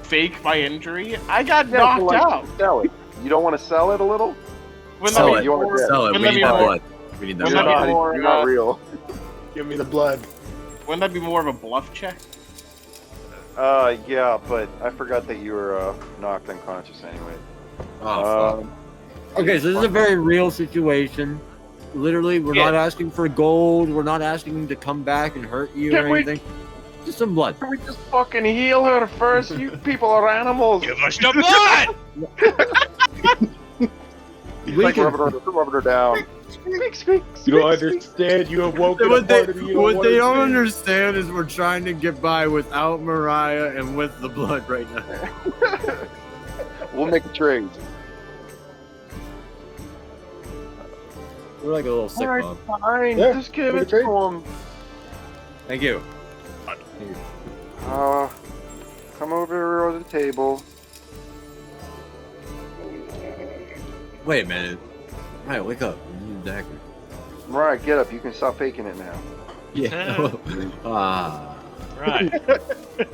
S4: Fake my injury. I got
S10: Yeah,
S4: knocked
S10: so, like,
S4: out.
S10: Sell it. You don't want to sell it a little?
S4: Wouldn't
S3: Sell
S4: that
S3: it.
S4: be
S10: You want
S4: more-
S10: to
S3: Sell it. We
S4: wouldn't that
S3: need
S4: be
S3: that
S4: more-
S3: blood. We need that
S4: Wouldn't
S3: blood.
S4: that be more,
S10: You're not real.
S1: Give me the blood.
S4: Wouldn't that be more of a bluff check?
S10: Yeah, but I forgot that you were knocked unconscious anyway.
S3: Oh, fuck. Okay, so this is a very real situation. Literally, we're not asking for gold. We're not asking to come back and hurt you
S10: Can
S3: or
S10: we-
S3: anything. Just some blood.
S10: Can we just fucking heal her first? You people are animals.
S8: Give us the blood!
S10: He's
S3: We
S10: like
S3: can-
S10: rubbing her down.
S1: You don't understand. You have woken
S3: What
S1: a
S3: they,
S1: part of me you
S3: what they don't
S1: wanna see.
S3: understand is we're trying to get by without Mariah and with the blood right now.
S10: We'll make a trade.
S3: We're like a little sick
S10: Alright,
S3: mob.
S10: fine.
S1: Yeah,
S10: Just give
S1: make
S10: it
S1: a trade.
S10: to him.
S3: Thank you.
S10: Come over to the table.
S3: Wait a minute. Mariah, wake up. You need a dagger.
S10: Mariah, get up. You can stop faking it now.
S3: Yeah. Ah.
S8: Right.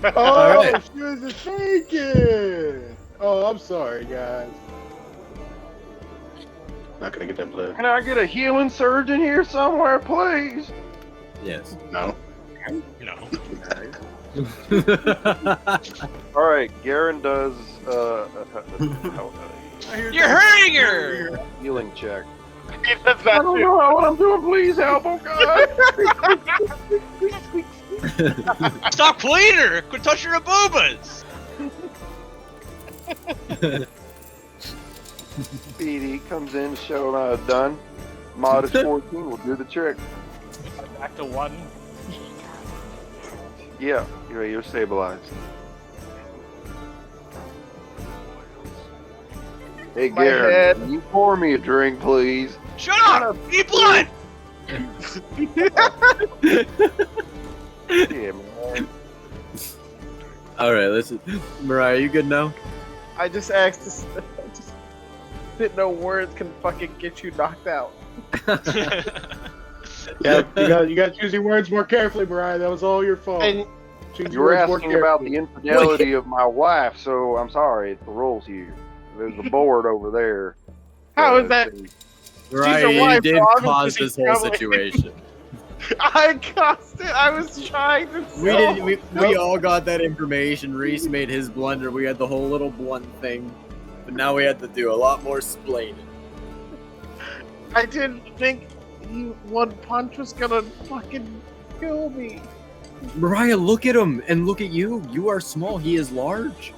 S1: Oh,
S3: Alright.
S1: she was a faking. Oh, I'm sorry, guys. Not gonna get that blood.
S10: Can I get a healing surgeon here somewhere, please?
S3: Yes.
S1: No.
S8: No.
S10: Alright, Garen does
S8: You're hurting her!
S10: healing check.
S4: He does
S10: I
S4: that
S10: don't
S4: too.
S10: know what I'm doing. Please help, oh god.
S8: Stop cleaning her! Quit touching her boobas!
S10: Speedy comes in to show done. Modest 14 will do the trick.
S4: Back to 1.
S10: Yeah, you're stabilized. Hey,
S4: My
S10: Garen,
S4: head.
S10: can you pour me a drink, please?
S8: Shut up! Eat blood!
S10: Yeah, man.
S3: Alright, listen. Mariah, you good now?
S4: I just asked this. I just didn't know words can fucking get you knocked out.
S1: Yeah, you got to choose your words more carefully, Mariah. That was all your fault.
S4: And
S1: Choose
S10: You
S1: your
S10: were
S1: words more
S10: asking about the
S1: carefully.
S10: infidelity of my wife, so I'm sorry. It's the rules here. There's a board over there.
S4: how is that?
S3: Mariah, you
S4: wife,
S3: did
S4: so obviously
S3: cause
S4: she's
S3: this whole
S4: probably-
S3: situation.
S4: I caused it. I was trying to.
S3: We didn't. We all got that information. Reese made his blunder. We had the whole little blunt thing, but now we had to do a lot more splaining.
S4: I didn't think one punch was gonna fucking kill me.
S3: Mariah, look at him and look at you. You are small. He is large.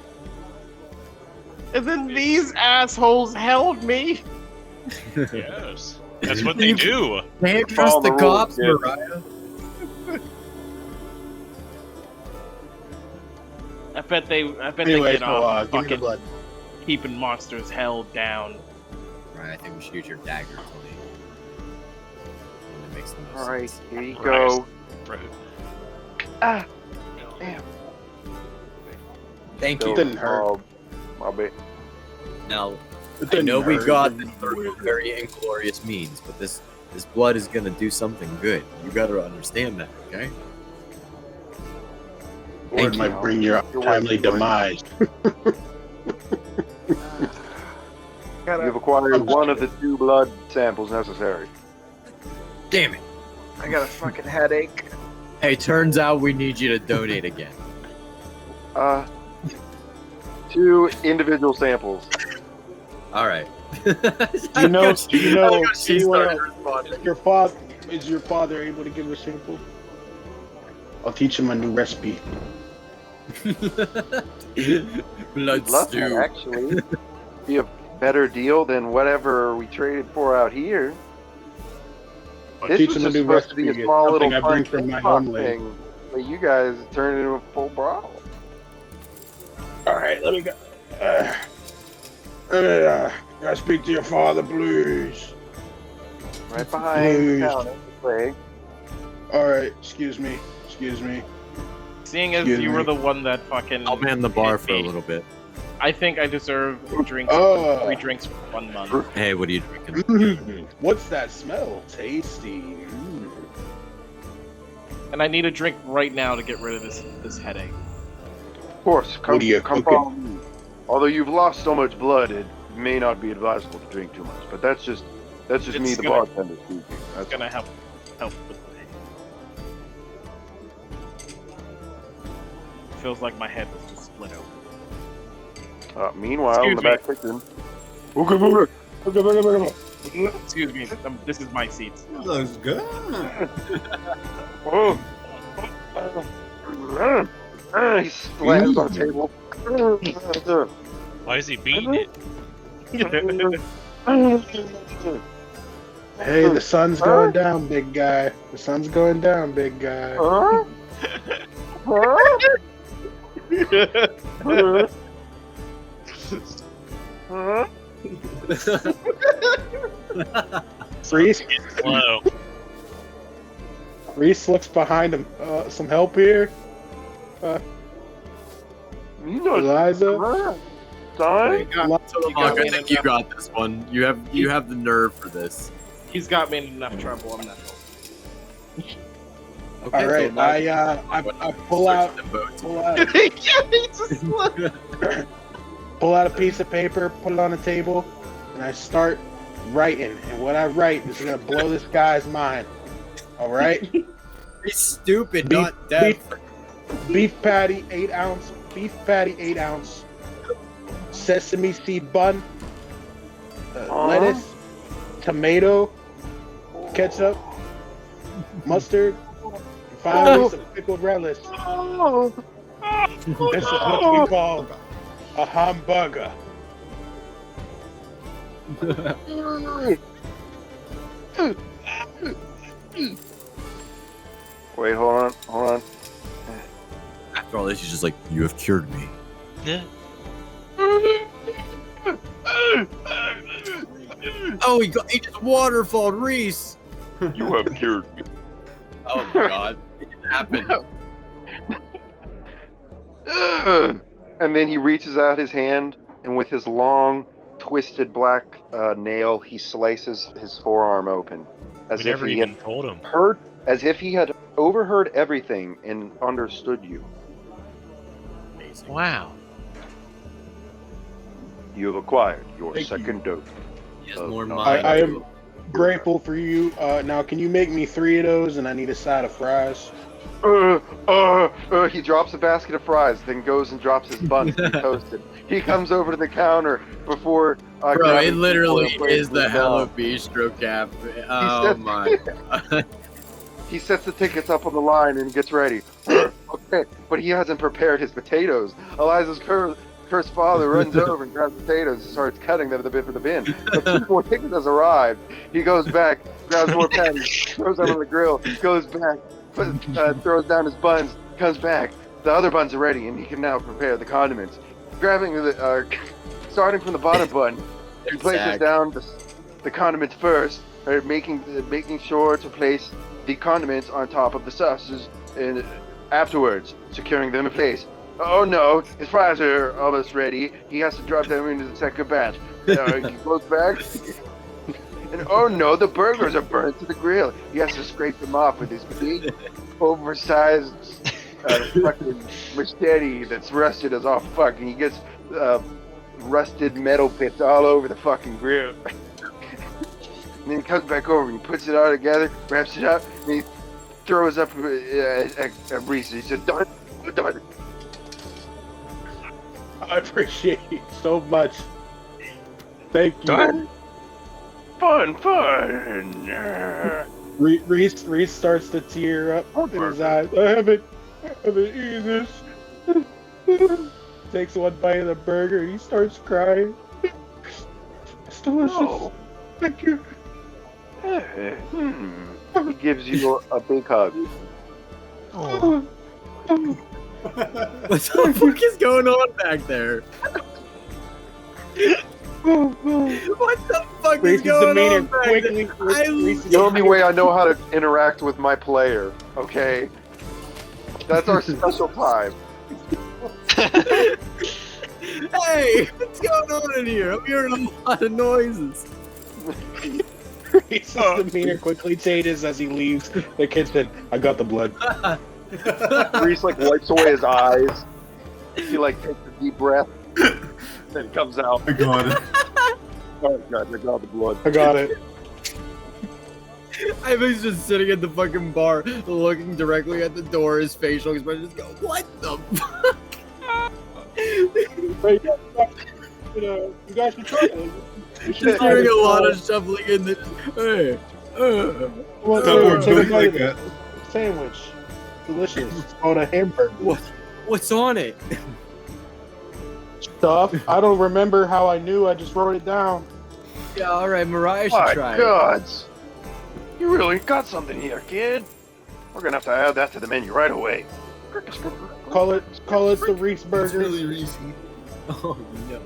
S4: And then these assholes held me.
S8: Yes. That's what they do.
S3: Can't
S10: Follow
S3: trust the
S10: the rules,
S3: cops,
S10: kid.
S3: Mariah.
S4: I bet they
S1: Anyway,
S4: get
S1: so,
S4: off
S1: give me the
S4: fucking
S1: blood.
S4: keeping monsters held down.
S3: Right, I think we should use your dagger, Tony. That makes the most
S10: Alright,
S3: sense.
S10: here you
S8: Right.
S10: go.
S8: Right.
S10: Ah, damn.
S3: Thank
S1: It
S3: you.
S1: didn't hurt.
S10: My bad.
S3: Now,
S1: It
S3: I
S1: didn't
S3: know we
S1: hurt.
S3: got this through very inglorious means, but this blood is gonna do something good. You gotta understand that, okay?
S1: Or
S3: Thank
S1: it might
S3: you.
S1: bring your
S10: You're
S1: timely
S10: welcome.
S1: demise.
S10: You've acquired one of the 2 blood samples necessary.
S3: Damn it.
S4: I got a fucking headache.
S3: Hey, turns out we need you to donate again.
S10: 2 individual samples.
S3: All right.
S1: Do you know? Do you know?
S3: She
S1: anyone
S3: started
S1: else?
S3: responding.
S1: Is your father able to give a sample? I'll teach him a new recipe.
S3: Blood
S10: Love that,
S3: stew.
S10: actually. Be a better deal than whatever we traded for out here. This
S1: teach
S10: was
S1: him a
S10: just
S1: new
S10: supposed to
S1: recipe.
S10: be a
S1: It's
S10: small
S1: something
S10: little
S1: I bring
S10: fun
S1: from my
S10: TikTok
S1: homeland.
S10: thing, but you guys turned it into a full brawl.
S1: All right, let me go. Gotta speak to your father, please.
S10: Right behind the
S1: Please.
S10: counter. Leg.
S1: All right, excuse me.
S4: Seeing as
S1: Excuse
S4: you
S1: me.
S4: were the one that fucking
S3: I'll man the bar
S4: hit
S3: for a
S4: me,
S3: little bit.
S4: I think I deserve drinks,
S1: Oh.
S4: 3 drinks for 1 month.
S3: Hey, what are you drinking?
S1: What's that smell? Tasty. Mm.
S4: And I need a drink right now to get rid of this headache.
S10: Of course, come,
S1: What are you
S10: come
S1: cooking?
S10: follow me. Although you've lost so much blood, it may not be advisable to drink too much. But that's just
S4: It's
S10: me, the
S4: gonna-
S10: bartender, speaking.
S4: It's
S10: That's
S4: gonna help with the pain. Feels like my head was just split open.
S10: meanwhile, in the back kitchen.
S4: Excuse me, this is my seat.
S5: Looks good.
S10: Oh. He slams on the table.
S8: Why is he beating it?
S1: Hey, the sun's going down, big guy. The sun's going down, big guy.
S10: Huh? Huh?
S1: Reese,
S8: Slow.
S1: Reese looks behind him. Some help here,
S10: You know,
S1: Eliza.
S10: son.
S4: You got
S3: Look,
S4: me
S3: I
S4: in
S3: think you
S4: enough-
S3: got this one. You have the nerve for this.
S4: He's got me in enough trouble. I'm not.
S3: Okay,
S1: All right,
S3: now-
S1: I pull out pull out a piece of paper, put it on the table, and I start writing. And what I write is gonna blow this guy's mind. All right.
S3: He's stupid,
S1: Beef-
S3: not deaf.
S1: Beef patty, 8 ounce. Beef patty, 8 ounce. Sesame seed bun. Lettuce, tomato, ketchup, mustard, and finally some pickled relish. This is what we call a hamburger.
S10: Wait, hold on.
S3: After all this, he's just like, you have cured me.
S8: Yeah.
S3: Oh, he just waterfalled Reese.
S10: You have cured me.
S3: Oh my god, it didn't happen.
S10: And then he reaches out his hand, and with his long, twisted black nail, he slices his forearm open, as
S8: We
S10: if
S8: never
S10: he
S8: even
S10: had
S8: told him.
S10: as if he had overheard everything and understood you.
S3: Amazing.
S8: Wow.
S10: You have acquired your
S1: Thank you.
S10: second dose.
S3: He has
S10: Oh,
S3: more
S10: no.
S3: mind.
S1: I am grateful for you. Now, can you make me 3 of those? And I need a side of fries.
S10: He drops a basket of fries, then goes and drops his buns to be toasted. He comes over to the counter before.
S3: Bro,
S10: grabbing
S3: it literally
S10: people and
S3: is the
S10: places
S3: Hello
S10: down.
S3: Bistro cafe. Oh my.
S10: He sets the tickets up on the line and gets ready. Okay, but he hasn't prepared his potatoes. Eliza's cursed father runs over and grabs potatoes and starts cutting them the bit for the bin. But 2 more tickets has arrived. He goes back, grabs more patties, throws them on the grill, goes back, throws down his buns, comes back. The other buns are ready, and he can now prepare the condiments. Grabbing the, starting from the bottom bun, he places
S3: Zach.
S10: down the condiments first, making sure to place the condiments on top of the sauces, and afterwards securing them in place. Oh no, his fries are almost ready. He has to drop them into the second batch. He goes back, and oh no, the burgers are burnt to the grill. He has to scrape them off with his big, oversized fucking machete that's rusted as all fuck, and he gets rusted metal bits all over the fucking grill. And then he comes back over and he puts it all together, wraps it up, and he throws up at Reese. He says, "Done, done."
S1: I appreciate you so much. Thank you.
S10: Done. Fun.
S1: Reese starts to tear up in his eyes. I haven't eaten this. Takes one bite of the burger. He starts crying. It's delicious.
S10: No.
S1: Thank you.
S10: He gives you a big hug.
S3: What the fuck is going on back there? What the fuck is
S1: Reese's
S3: going
S1: demeanor
S3: on back
S1: quickly.
S3: there?
S1: Reese's
S10: The only way I know how to interact with my player, okay? That's our special time.
S3: Hey, what's going on in here? I'm hearing a lot of noises.
S1: Reese's demeanor quickly changes as he leaves the kitchen. I got the blood.
S10: Reese like wipes away his eyes. He like takes a deep breath, then comes out.
S5: I got it.
S10: Oh god, I got the blood.
S1: I got it.
S3: I was just sitting at the fucking bar, looking directly at the door. His facial expression just go, "What the fuck?"
S1: Right, you guys can try it.
S3: Just hearing a lot of shuffling in the. Hey,
S1: Well,
S5: Don't
S1: take a
S5: work
S1: bite
S5: like
S1: of it. Sandwich. Delicious. It's called a hamburger.
S3: what's on it?
S1: Stuff. I don't remember how I knew. I just wrote it down.
S3: Yeah, all right, Mariah should
S10: My
S3: try it.
S10: gods! You really got something here, kid. We're gonna have to add that to the menu right away.
S1: Call it the Reese
S3: It's
S1: burger.
S3: really Reese. Oh no,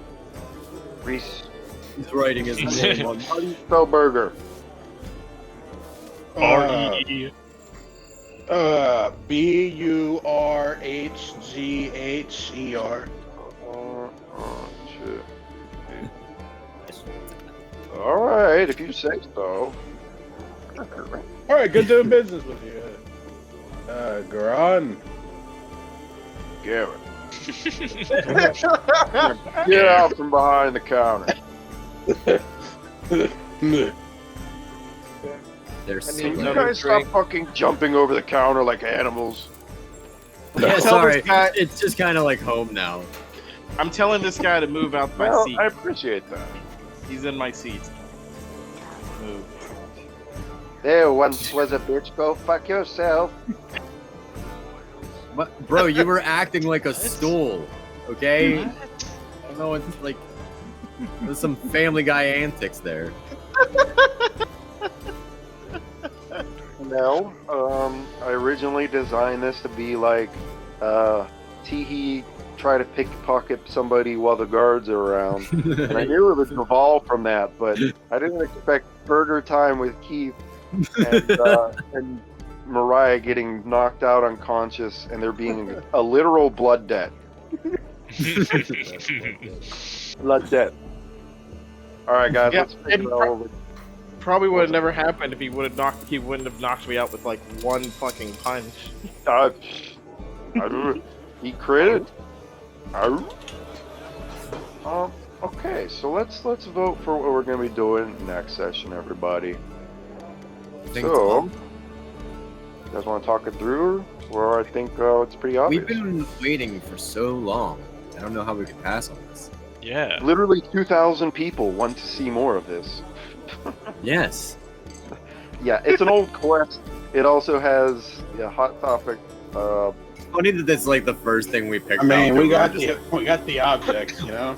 S10: Reese
S3: he's writing his name on.
S10: Spell burger.
S8: R-E-E.
S1: BURHGHER.
S10: Shit. Alright, if you say so.
S1: All right, good doing business with you. Garan.
S10: Garrett. Get out from behind the counter.
S3: There's
S10: Can
S3: so
S10: you
S3: many.
S10: guys stop fucking jumping over the counter like animals?
S3: Yeah,
S4: Tell
S3: sorry.
S4: this guy-
S3: It's just kind of like home now.
S4: I'm telling this guy to move out my
S10: Well,
S4: seat.
S10: I appreciate that.
S4: He's in my seat. Move.
S10: There once was a bitch, go fuck yourself.
S3: But, bro, you were acting like a stool, okay? I don't know, it's like there's some Family Guy antics there.
S10: No, I originally designed this to be like, Teehee try to pickpocket somebody while the guards are around. And I knew it would evolve from that, but I didn't expect burger time with Keith and Mariah getting knocked out unconscious and there being a literal blood debt. Blood debt. Alright guys,
S4: Yeah,
S10: let's figure
S4: and
S10: it all over.
S4: Probably would have never happened if he wouldn't have knocked me out with like one fucking punch.
S10: I he critted. Okay, so let's vote for what we're gonna be doing next session, everybody. So, you guys want to talk it through, or I think it's pretty obvious.
S3: We've been waiting for so long. I don't know how we could pass on this.
S8: Yeah.
S10: Literally 2,000 people want to see more of this.
S3: Yes.
S10: Yeah, it's an old quest. It also has a hot topic.
S3: Funny that that's like the first thing we picked
S1: I mean,
S3: up.
S1: we got the objects, you know.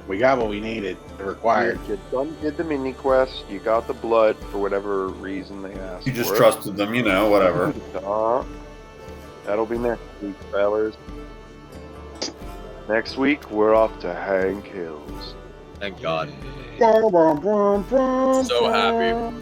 S1: We got what we needed, required.
S10: You did the mini quest. You got the blood for whatever reason they asked.
S5: You just
S10: for.
S5: trusted them, you know, whatever.
S10: That'll be next week, fellas. Next week, we're off to Hank Hills.
S3: Thank God.
S1: So
S3: So happy.